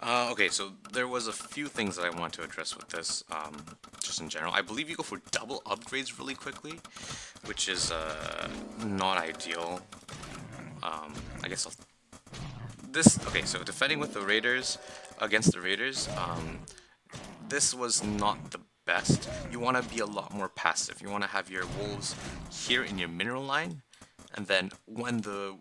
A: Okay, so there was a few things that I want to address with this, just in general. I believe you go for double upgrades really quickly, which is not ideal. I guess okay, so defending with the Raiders, against the Raiders, this was not the best. You want to be a lot more passive. You want to have your wolves here in your mineral line, and then when the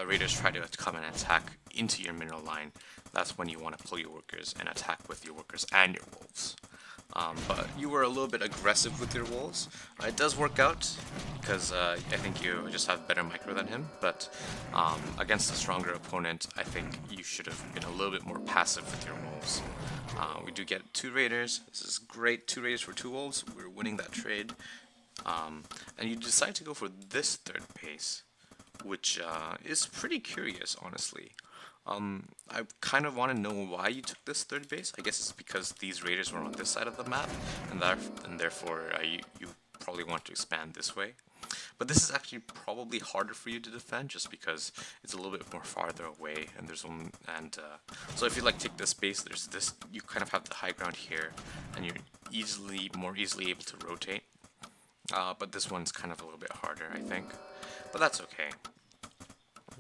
A: Raiders try to come and attack into your mineral line, that's when you want to pull your workers and attack with your workers and your wolves. but you were a little bit aggressive with your wolves. It does work out because I think you just have better micro than him, but against a stronger opponent, I think you should have been a little bit more passive with your wolves. We do get 2 raiders. This is great. 2 raiders for 2 wolves. We're winning that trade. And you decide to go for this 3rd base, which is pretty curious, honestly. I kind of want to know why you took this 3rd base. I guess it's because these raiders were on this side of the map, and therefore you probably want to expand this way. But this is actually probably harder for you to defend, just because it's a little bit more farther away, and so if you like take this base, there's this. You kind of have the high ground here, and you're more easily able to rotate. But this one's kind of a little bit harder, I think. But that's okay.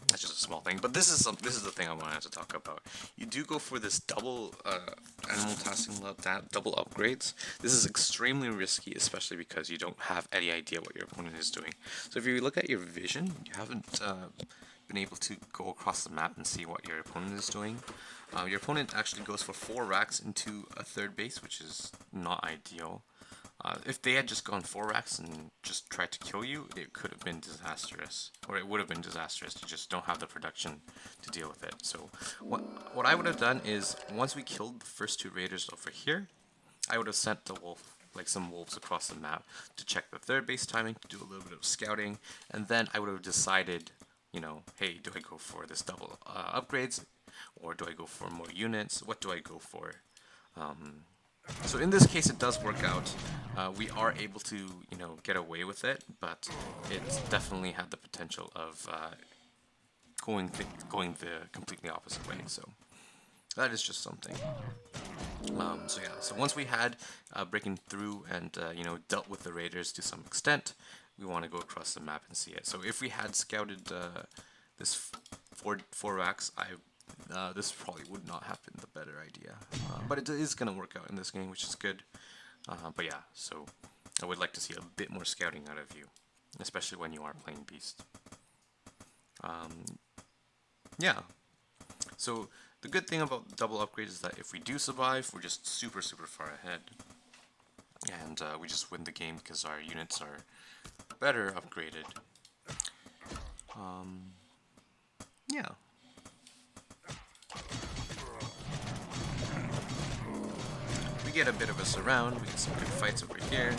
A: That's just a small thing. But this is the thing I wanted to talk about. You do go for this double animal tasking double upgrades. This is extremely risky, especially because you don't have any idea what your opponent is doing. So if you look at your vision, you haven't been able to go across the map and see what your opponent is doing. Your opponent actually goes for 4 racks into a 3rd base, which is not ideal. If they had just gone 4 racks and just tried to kill you, it could have been disastrous. Or it would have been disastrous. You just don't have the production to deal with it. So what I would have done is, once we killed the first 2 raiders over here, I would have sent the wolf, like some wolves across the map, to check the 3rd base timing, to do a little bit of scouting, and then I would have decided, you know, hey, do I go for this double upgrades, or do I go for more units? What do I go for? So in this case, it does work out. We are able to, you know, get away with it, but it definitely had the potential of going the completely opposite way. So that is just something. So yeah. So once we had breaking through and you know, dealt with the raiders to some extent, we want to go across the map and see it. So if we had scouted this four racks, this probably would not have been the better idea, but it is going to work out in this game, which is good. But yeah, so I would like to see a bit more scouting out of you, especially when you are playing Beast. Yeah, so the good thing about double upgrade is that if we do survive, we're just super far ahead, and we just win the game because our units are better upgraded. Yeah. We get a bit of a surround, we get some good fights over here.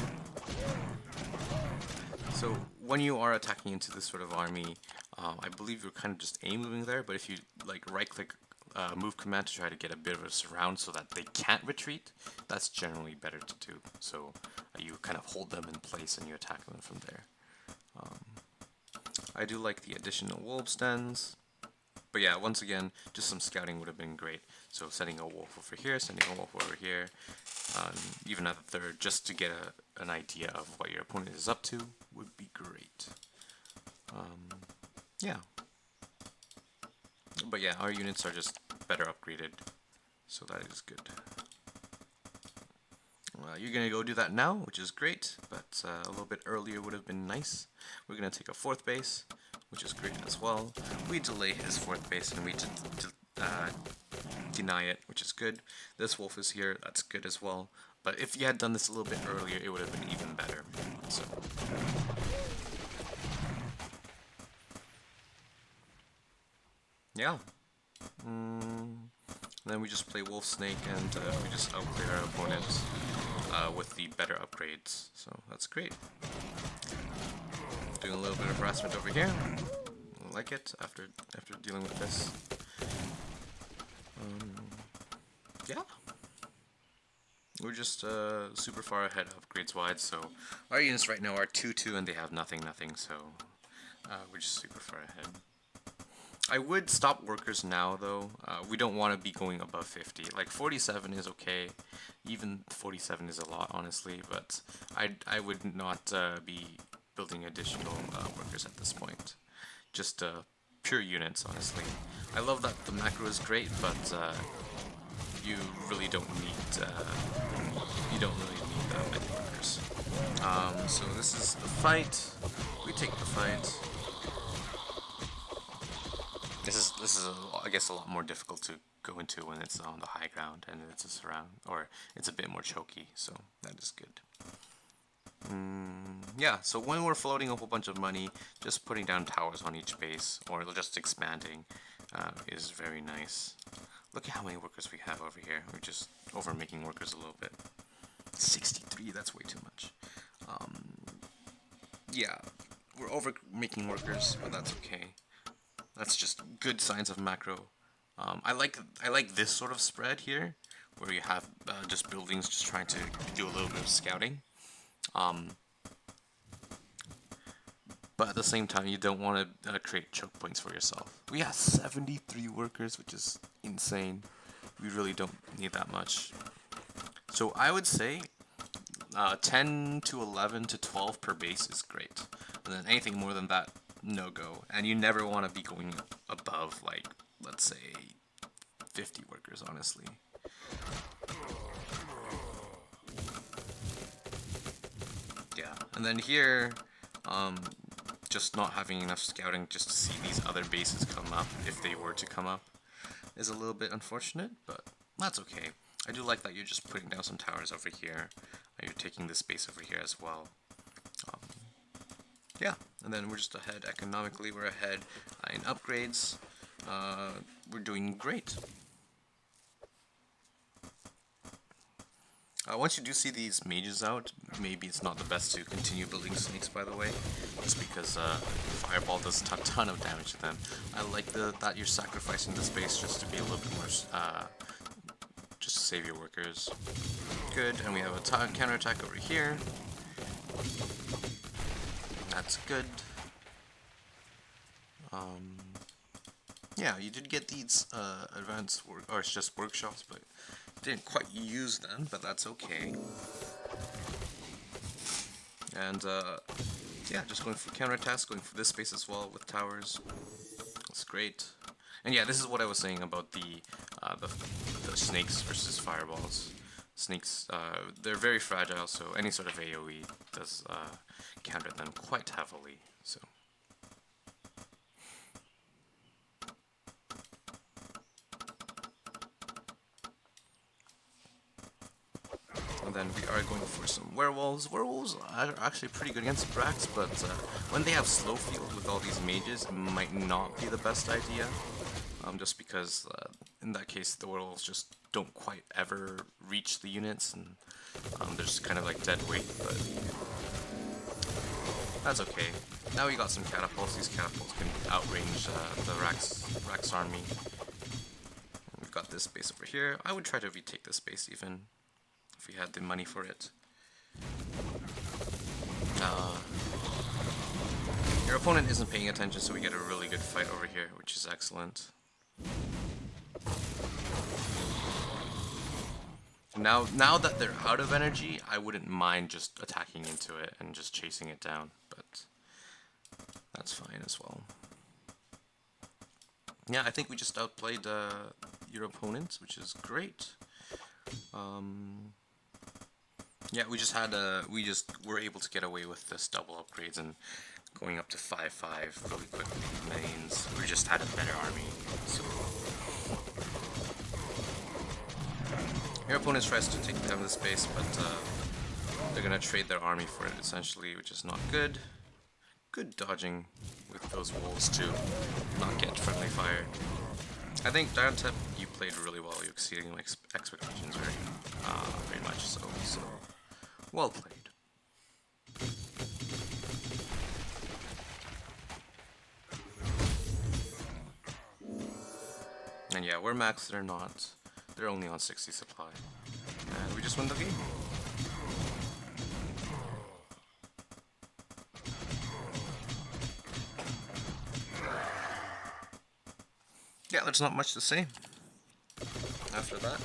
A: So when you are attacking into this sort of army, I believe you're kind of just aim moving there, but if you like right click move command to try to get a bit of a surround so that they can't retreat, that's generally better to do. So you kind of hold them in place and you attack them from there. I do like the additional wolf dens. But yeah, once again, just some scouting would have been great. So sending a wolf over here, sending a wolf over here, even at the third, just to get an idea of what your opponent is up to would be great. Yeah. But yeah, our units are just better upgraded, so that is good. You're going to go do that now, which is great, but a little bit earlier would have been nice. We're going to take a fourth base, which is great as well. We delay his fourth base and we deny it, which is good. This wolf is here, that's good as well. But if you had done this a little bit earlier, it would have been even better. So. Yeah. Then we just play Wolf Snake and we just outplay our opponents with the better upgrades. So that's great. Doing a little bit of harassment over here. I like it after dealing with this. Yeah. We're just super far ahead upgrades wise, so our units right now are 2-2 and they have nothing, so we're just super far ahead. I would stop workers now though. We don't want to be going above 50. Like 47 is okay. Even 47 is a lot, honestly, but I would not be building additional workers at this point. Just pure units, honestly. I love that the macro is great, but you really don't need that many workers. So this is the fight. We take the fight. This this is I guess a lot more difficult to go into when it's on the high ground and it's a surround, or it's a bit more choky, so that is good. Yeah, so when we're floating a whole bunch of money, just putting down towers on each base, or just expanding, is very nice. Look at how many workers we have over here. We're just over making workers a little bit. 63, that's way too much. Yeah, we're over making workers, but that's okay. That's just good signs of macro. I like this sort of spread here, where you have just buildings just trying to do a little bit of scouting. But at the same time, you don't want to create choke points for yourself. We have 73 workers, which is insane. We really don't need that much. So I would say 10 to 11 to 12 per base is great. And then anything more than that, no go. And you never want to be going above, like, let's say, 50 workers, honestly. Yeah, and then here, just not having enough scouting just to see these other bases come up, if they were to come up, is a little bit unfortunate, but that's okay. I do like that you're just putting down some towers over here, and you're taking this base over here as well. Yeah, and then we're just ahead economically, we're ahead in upgrades, we're doing great. Once you do see these mages out, maybe it's not the best to continue building snakes, by the way, just because Fireball does a ton of damage to them. I like that you're sacrificing the space just to be a little bit more, just to save your workers. Good, and we have a counterattack over here. That's good. Yeah, you did get these advanced or it's just workshops, but didn't quite use them, but that's okay. And yeah, just going for counterattacks, going for this space as well with towers. That's great. And yeah, this is what I was saying about the snakes versus fireballs. Snakes, they're very fragile, so any sort of AoE does counter them quite heavily. So. And then we are going for some werewolves. Werewolves are actually pretty good against Brax, but when they have slow field with all these mages, it might not be the best idea. Just because in that case the werewolves just don't quite ever reach the units, and they're just kind of like dead weight, but that's okay. Now we got some catapults. These catapults can outrange the Rax army. And we've got this base over here. I would try to retake this base even, if we had the money for it. Your opponent isn't paying attention, so we get a really good fight over here, which is excellent. Now that they're out of energy, I wouldn't mind just attacking into it and just chasing it down, but that's fine as well. Yeah, I think we just outplayed your opponent, which is great. Yeah, we just were able to get away with this double upgrades and going up to 5-5 really quickly in the mains. We just had a better army, so. Your opponent tries to take down this base, but they're gonna trade their army for it essentially, which is not good. Good dodging with those wolves to not get friendly fire. I think diontep, you played really well. You exceeding my expectations very much so. So well played. And yeah, we're maxed, they're not. They're only on 60 supply. And we just win the game. Yeah, there's not much to say after that.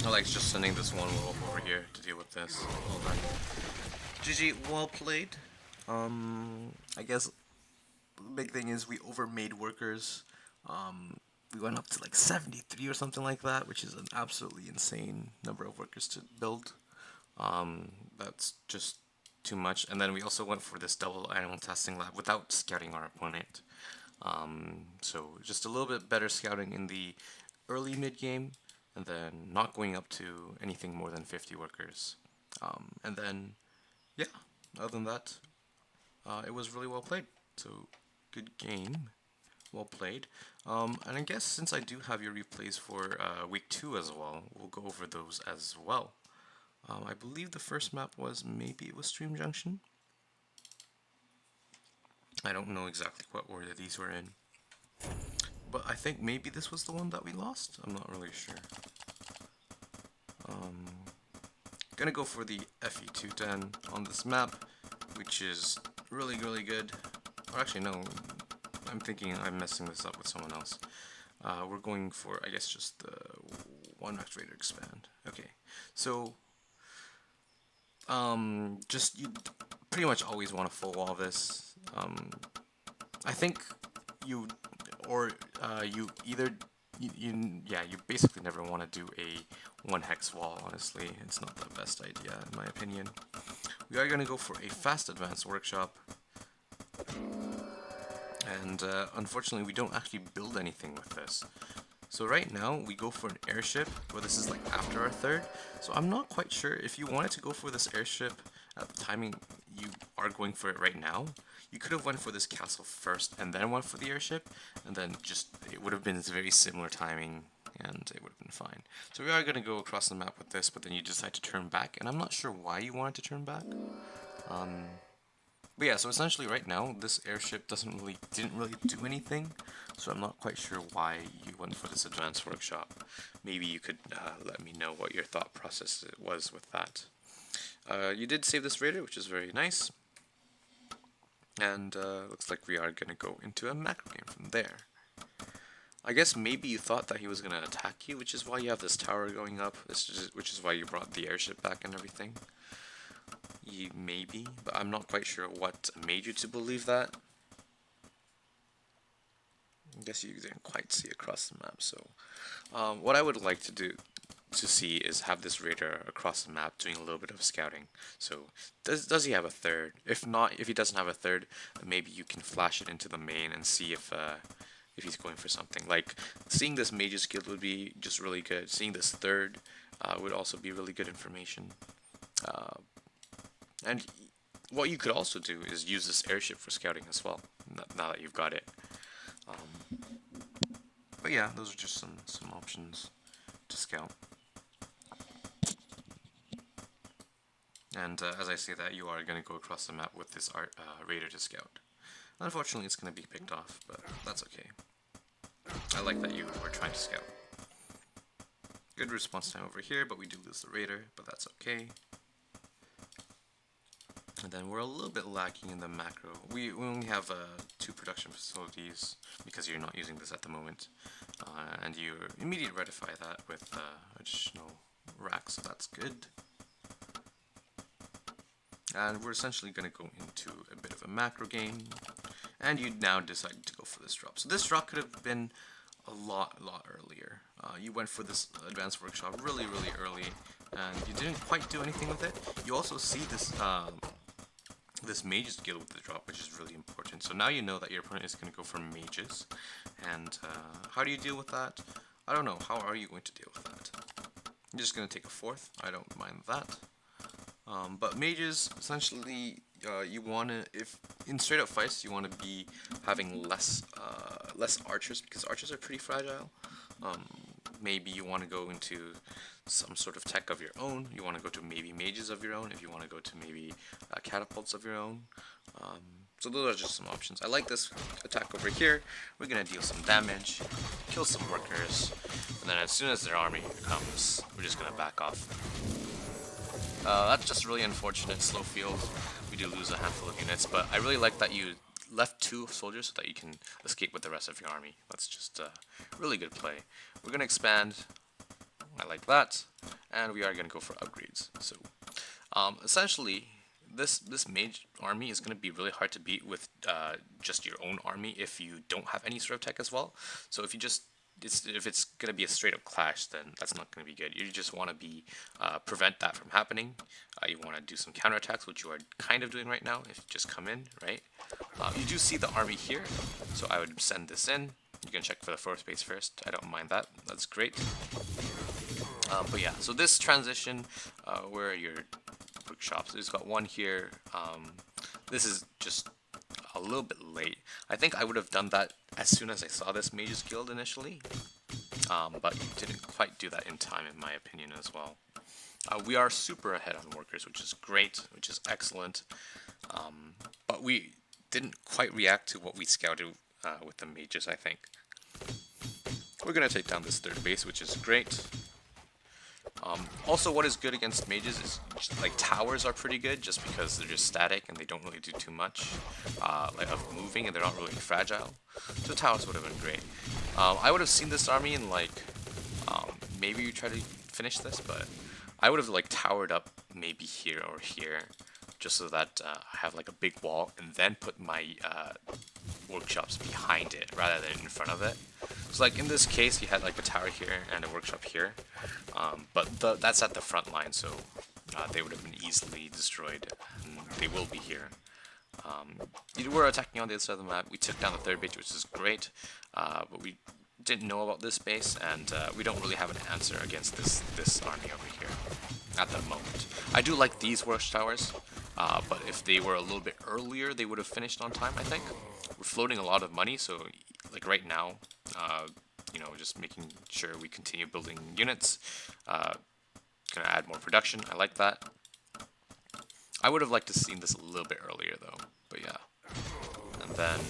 A: I like just sending this one wolf over here to deal with this. Well done. GG, well played. I guess the big thing is we overmade workers. we went up to like 73 or something like that, which is an absolutely insane number of workers to build. That's just too much. And then we also went for this double animal testing lab without scouting our opponent. So just a little bit better scouting in the early mid game, and then not going up to anything more than 50 workers. And then, yeah, other than that, it was really well played. So, good game. Well played. And I guess since I do have your replays for week 2 as well, we'll go over those as well. I believe the first map was, maybe it was Stream Junction. I don't know exactly what order these were in. But I think maybe this was the one that we lost? I'm not really sure. Gonna go for the FE210 on this map, which is really, really good. Or actually, no, I'm thinking I'm messing this up with someone else. We're going for, I guess, just the 1x Raider expand. Okay, so just you pretty much always want to full wall this. I think you you either you basically never want to do a 1 hex wall. Honestly, it's not the best idea in my opinion. We are going to go for a fast advanced workshop, and unfortunately we don't actually build anything with this. So right now we go for an airship, where this is like after our third. So I'm not quite sure if you wanted to go for this airship at the timing you are going for it right now. You could have went for this castle first and then went for the airship, and then just it would have been very similar timing and it would have been fine. So we are going to go across the map with this, but then you decide to turn back, and I'm not sure why you wanted to turn back. But yeah, so essentially right now, this airship didn't really do anything, so I'm not quite sure why you went for this advanced workshop. Maybe you could let me know what your thought process was with that. You did save this raider, which is very nice, and looks like we are going to go into a macro game from there. I guess maybe you thought that he was going to attack you, which is why you have this tower going up, which is why you brought the airship back and everything. Maybe, but I'm not quite sure what made you to believe that. I guess you didn't quite see across the map, so what I would like to see is have this raider across the map doing a little bit of scouting. So does he have a third? If not, if he doesn't have a third, maybe you can flash it into the main and see if he's going for something. Like seeing this mage's guild would be just really good. Seeing this third would also be really good information. And what you could also do is use this airship for scouting as well, now that you've got it. But yeah, those are just some options to scout. And as I say that, you are going to go across the map with this raider to scout. Unfortunately, it's going to be picked off, but that's okay. I like that you were trying to scout. Good response time over here, but we do lose the raider, but that's okay. And then we're a little bit lacking in the macro. We only have 2 production facilities because you're not using this at the moment. And you immediately rectify that with additional racks, so that's good. And we're essentially going to go into a bit of a macro game. And you now decide to go for this drop. So this drop could have been a lot earlier. You went for this advanced workshop really early, and you didn't quite do anything with it. You also see this this mage's guild with the drop, which is really important. So now you know that your opponent is going to go for mages. And how do you deal with that? I don't know. How are you going to deal with that? You're just going to take a 4th. I don't mind that. But mages, essentially, you want to, if in straight up fights, you want to be having less archers, because archers are pretty fragile. Maybe you want to go into some sort of tech of your own. You want to go to maybe mages of your own, if you want to go to maybe catapults of your own. So those are just some options. I like this attack over here. We're going to deal some damage, kill some workers, and then as soon as their army comes, we're just going to back off. That's just really unfortunate. Slow field. We do lose a handful of units, but I really like that you left 2 soldiers so that you can escape with the rest of your army. That's just a really good play. We're going to expand. I like that. And we are going to go for upgrades. So essentially, this mage army is going to be really hard to beat with just your own army if you don't have any sort of tech as well. So if you just if it's gonna be a straight up clash, then that's not gonna be good. You just want to be prevent that from happening. You want to do some counterattacks, which you are kind of doing right now. If you just come in, right? You do see the army here, so I would send this in. You can check for the force base first. I don't mind that. That's great. But yeah, so this transition, where are your workshops? There's got one here. This is just a little bit late. I think I would have done that as soon as I saw this Mages Guild initially, but you didn't quite do that in time, in my opinion, as well. We are super ahead on workers, which is great, which is excellent, but we didn't quite react to what we scouted with the mages, I think. We're going to take down this third base, which is great. Also, what is good against mages is like towers are pretty good just because they're just static and they don't really do too much like of moving, and they're not really fragile. So towers would have been great. I would have seen this army and like maybe you try to finish this, but I would have like towered up maybe here or here just so that I have like a big wall, and then put my workshops behind it rather than in front of it. So like in this case, you had like a tower here and a workshop here, but that's at the front line, so they would have been easily destroyed, and they will be here. You were attacking on the other side of the map. We took down the third base, which is great, but we didn't know about this base, and we don't really have an answer against this army over here at the moment. I do like these watchtowers, but if they were a little bit earlier, they would have finished on time, I think. We're floating a lot of money, so like right now, you know, just making sure we continue building units. Gonna add more production. I like that. I would have liked to seen this a little bit earlier though, but yeah. And then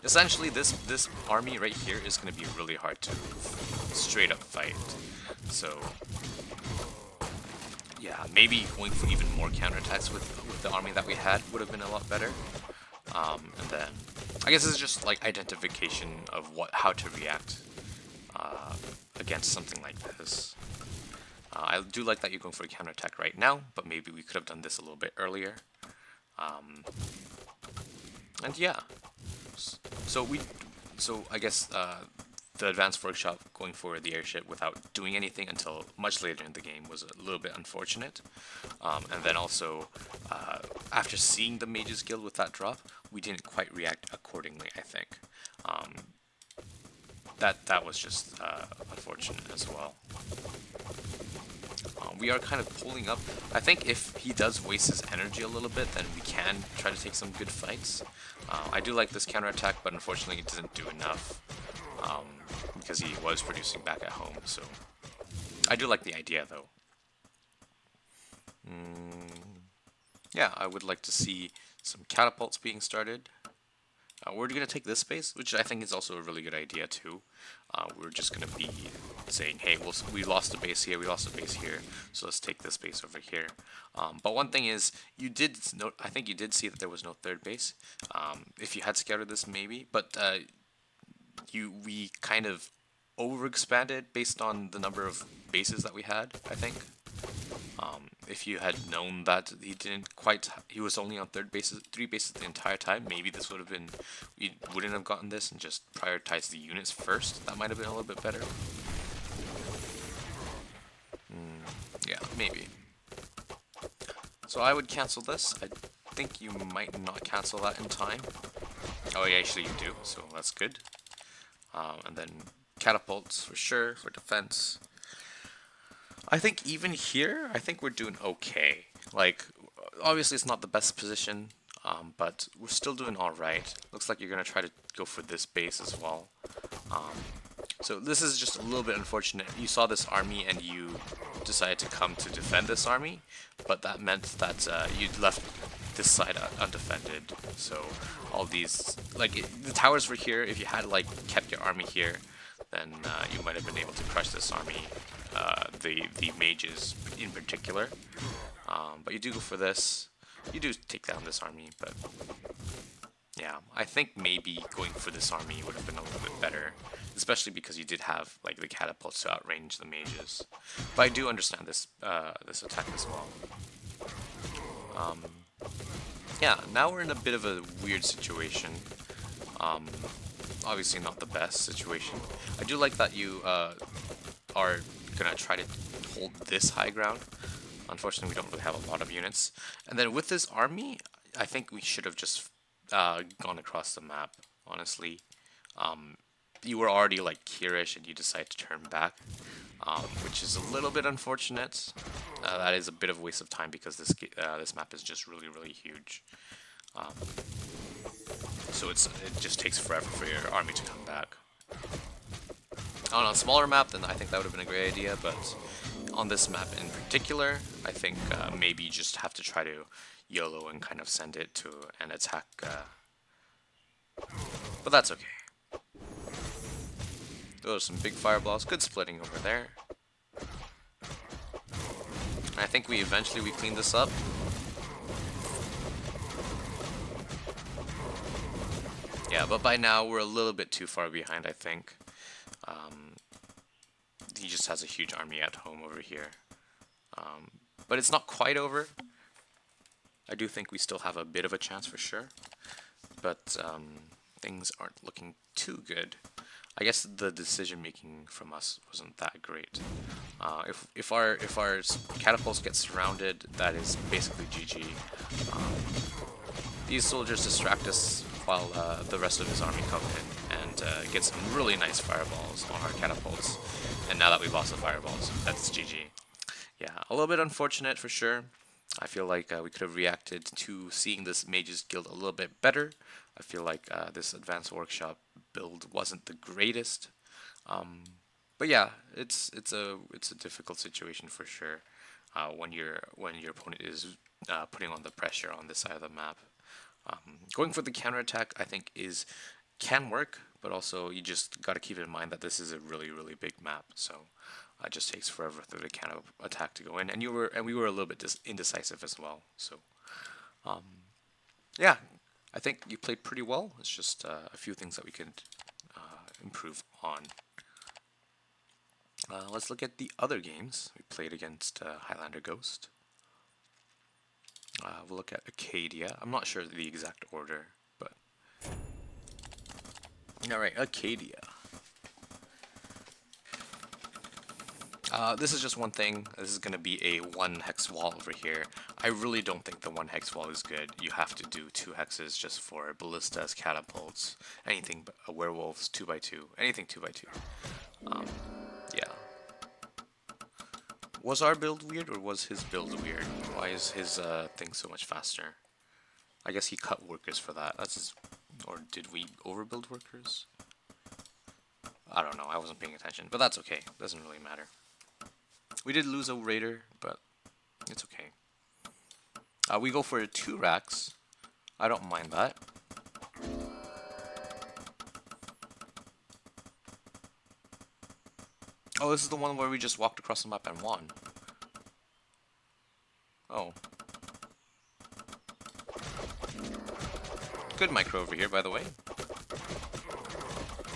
A: essentially this army right here is going to be really hard to straight up fight. So yeah, maybe going for even more counterattacks with the army that we had would have been a lot better. And then I guess it's just like identification of how to react against something like this. I do like that you're going for a counterattack right now, but maybe we could have done this a little bit earlier. And yeah, so I guess the advanced workshop going for the airship without doing anything until much later in the game was a little bit unfortunate. And then also after seeing the Mages Guild with that drop, we didn't quite react accordingly, I think. That was just unfortunate as well. We are kind of pulling up. I think if he does waste his energy a little bit, then we can try to take some good fights. I do like this counterattack, but unfortunately it doesn't do enough because he was producing back at home. So I do like the idea though. Yeah, I would like to see some catapults being started. We're going to take this space, which I think is also a really good idea too. We're just going to be saying, hey, we lost a base here, we lost a base here, so let's take this base over here. But one thing is, you did note, I think you did see that there was no third base. If you had scouted this, maybe, but we kind of overexpanded based on the number of bases that we had, I think. If you had known that he was only on three bases the entire time, maybe this would have been, we wouldn't have gotten this and just prioritized the units first. That might have been a little bit better. Yeah, maybe. So I would cancel this. I think you might not cancel that in time. Oh yeah, actually you do, so that's good. And then catapults for sure, for defense. I think even here, I think we're doing okay. Like, obviously it's not the best position, but we're still doing alright. Looks like you're going to try to go for this base as well. So this is just a little bit unfortunate. You saw this army and you decided to come to defend this army, but that meant that you left this side undefended. So all these, like, the towers were here. If you had, like, kept your army here, then you might have been able to crush this army. The mages in particular, but you do go for this. You do take down this army, but yeah, I think maybe going for this army would have been a little bit better, especially because you did have like the catapults to outrange the mages. But I do understand this this attack as well. Yeah, now we're in a bit of a weird situation. obviously not the best situation. I do like that you are gonna try to hold this high ground. Unfortunately, we don't really have a lot of units. And then with this army, I think we should have just gone across the map, honestly. You were already like Kirish and you decide to turn back, which is a little bit unfortunate. That is a bit of a waste of time because this map is just really huge. So it just takes forever for your army to come back. On a smaller map, then I think that would have been a great idea, but on this map in particular, I think maybe you just have to try to YOLO and kind of send it to an attack, but that's okay. Those are some big fireballs, good splitting over there. And I think we cleaned this up. Yeah, but by now we're a little bit too far behind, I think. He just has a huge army at home over here. But it's not quite over. I do think we still have a bit of a chance for sure. But things aren't looking too good. I guess the decision making from us wasn't that great. If our catapults get surrounded, that is basically GG. These soldiers distract us while the rest of his army come in and get some really nice fireballs on our catapults. And now that we've lost the fireballs, that's GG. Yeah, a little bit unfortunate for sure. I feel like we could have reacted to seeing this Mages Guild a little bit better. I feel like this Advanced Workshop build wasn't the greatest. But yeah, it's a difficult situation for sure when your opponent is putting on the pressure on this side of the map. Going for the counterattack, I think, can work, but also you just got to keep in mind that this is a really big map, so it just takes forever for the counterattack to go in, and we were a little bit indecisive as well. So, yeah, I think you played pretty well. It's just a few things that we could improve on. Let's look at the other games we played against Highlander Ghost. We'll look at Acadia. I'm not sure the exact order, but alright, Acadia. This is just one thing. This is going to be a 1 hex wall over here. I really don't think the 1 hex wall is good. You have to do 2 hexes just for ballistas, catapults, anything but werewolves, 2x2, anything 2x2. Yeah. Was our build weird or was his build weird? Why is his thing so much faster? I guess he cut workers for that. Or did we overbuild workers? I don't know. I wasn't paying attention, but that's okay. Doesn't really matter. We did lose a raider, but it's okay. We go for 2 racks. I don't mind that. Oh, this is the one where we just walked across the map and won. Oh. Good micro over here, by the way.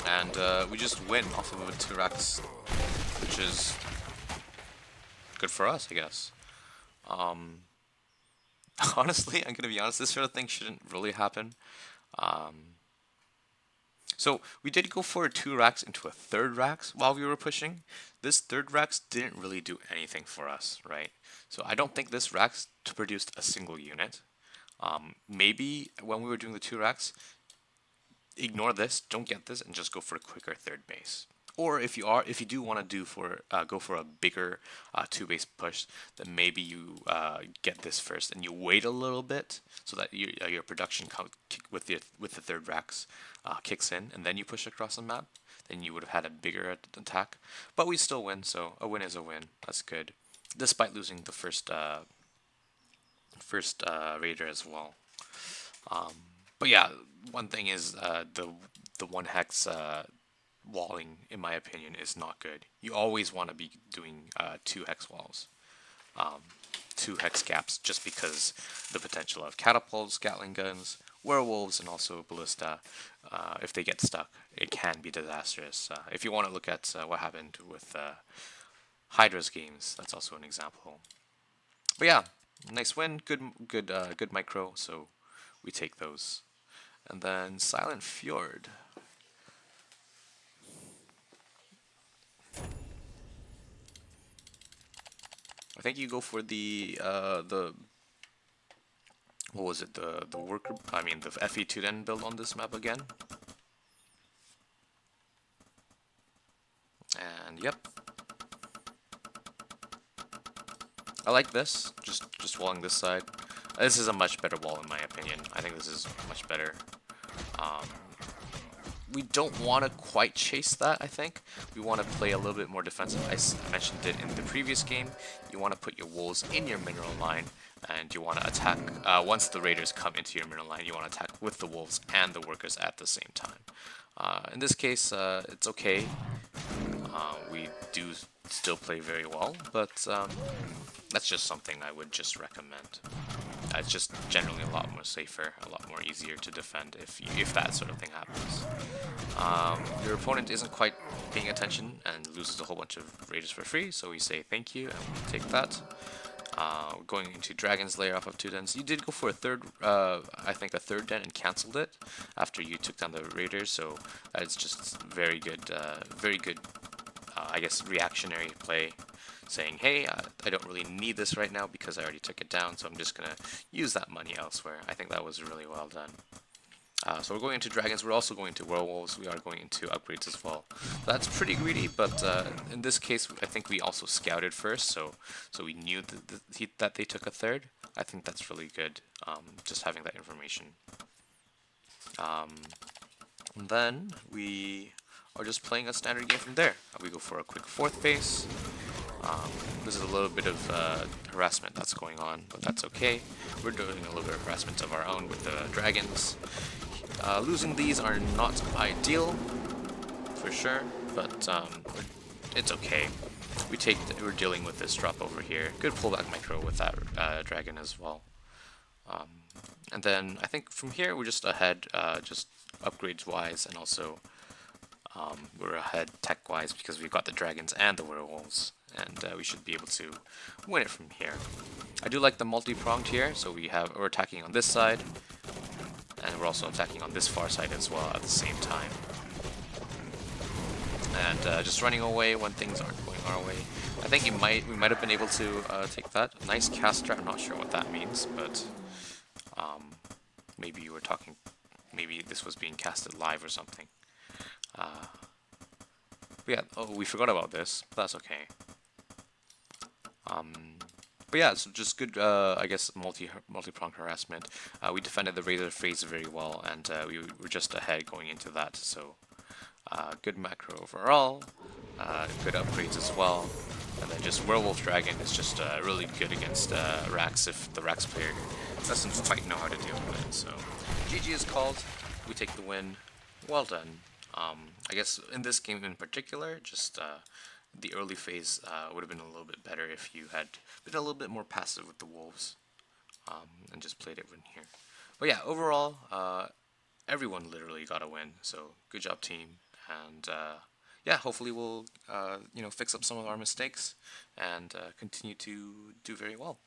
A: And we just win off of 2 racks, which is good for us, I guess. Honestly, I'm gonna be honest, this sort of thing shouldn't really happen. So we did go for 2 racks into a 3rd racks while we were pushing. This 3rd racks didn't really do anything for us, right? So I don't think this racks produced a single unit. Maybe when we were doing the 2 racks, ignore this, don't get this, and just go for a quicker 3rd base. Or if you do want to go for a bigger 2 base push, then maybe you get this first and you wait a little bit so that your production with the 3rd racks kicks in, and then you push across the map. Then you would have had a bigger attack, but we still win. So a win is a win. That's good, despite losing the first raider as well. But yeah, one thing is the 1 hex walling, in my opinion, is not good. You always want to be doing 2 hex walls, 2 hex gaps, just because the potential of catapults, Gatling guns, werewolves, and also ballista, if they get stuck, it can be disastrous. If you want to look at what happened with Hydra's games, that's also an example. But yeah, nice win, good micro, so we take those. And then Silent Fjord. I think you go for the what was it, the worker, I mean the FE2 then build on this map again. And yep. I like this, just walling this side. This is a much better wall in my opinion. I think this is much better. Um, we don't want to quite chase that, I think. We want to play a little bit more defensive. I mentioned it in the previous game. You want to put your wolves in your mineral line, and you want to attack, once the raiders come into your mineral line, you want to attack with the wolves and the workers at the same time. In this case, it's okay. We do still play very well, but that's just something I would just recommend. It's just generally a lot more safer, a lot more easier to defend if that sort of thing happens. Your opponent isn't quite paying attention and loses a whole bunch of raiders for free, so we say thank you and we take that. Going into Dragon's Lair off of 2 dens. You did go for a third, I think a third den and cancelled it after you took down the raiders, so it's just very good, I guess, reactionary play, saying, hey, I don't really need this right now because I already took it down, so I'm just going to use that money elsewhere. I think that was really well done. So we're going into dragons, we're also going into werewolves, we are going into upgrades as well. So that's pretty greedy, but in this case I think we also scouted first, so we knew that they took a third. I think that's really good, just having that information. And then we are just playing a standard game from there. We go for a quick fourth base. This is a little bit of harassment that's going on, but that's okay. We're doing a little bit of harassment of our own with the dragons. Losing these are not ideal, for sure, but it's okay. We're dealing with this drop over here. Good pullback micro with that dragon as well. And then I think from here we're just ahead, just upgrades wise, and also we're ahead tech wise because we've got the dragons and the werewolves, and we should be able to win it from here. I do like the multi-pronged here, so we're attacking on this side, and we're also attacking on this far side as well at the same time. And just running away when things aren't going our way. I think we might have been able to take that. Nice caster, I'm not sure what that means, but maybe you were talking, maybe this was being casted live or something. But yeah, oh, we forgot about this, but that's okay. But yeah, so just good, I guess, multi-pronged harassment. We defended the Razor phase very well, and we were just ahead going into that, so good macro overall, good upgrades as well. And then just Werewolf Dragon is just really good against Rax if the Rax player doesn't quite know how to deal with it. So GG is called, we take the win, well done. I guess in this game in particular, just the early phase would have been a little bit better if you had been a little bit more passive with the wolves and just played it in here. But yeah, overall, everyone literally got a win, so good job team. And yeah, hopefully we'll fix up some of our mistakes and continue to do very well.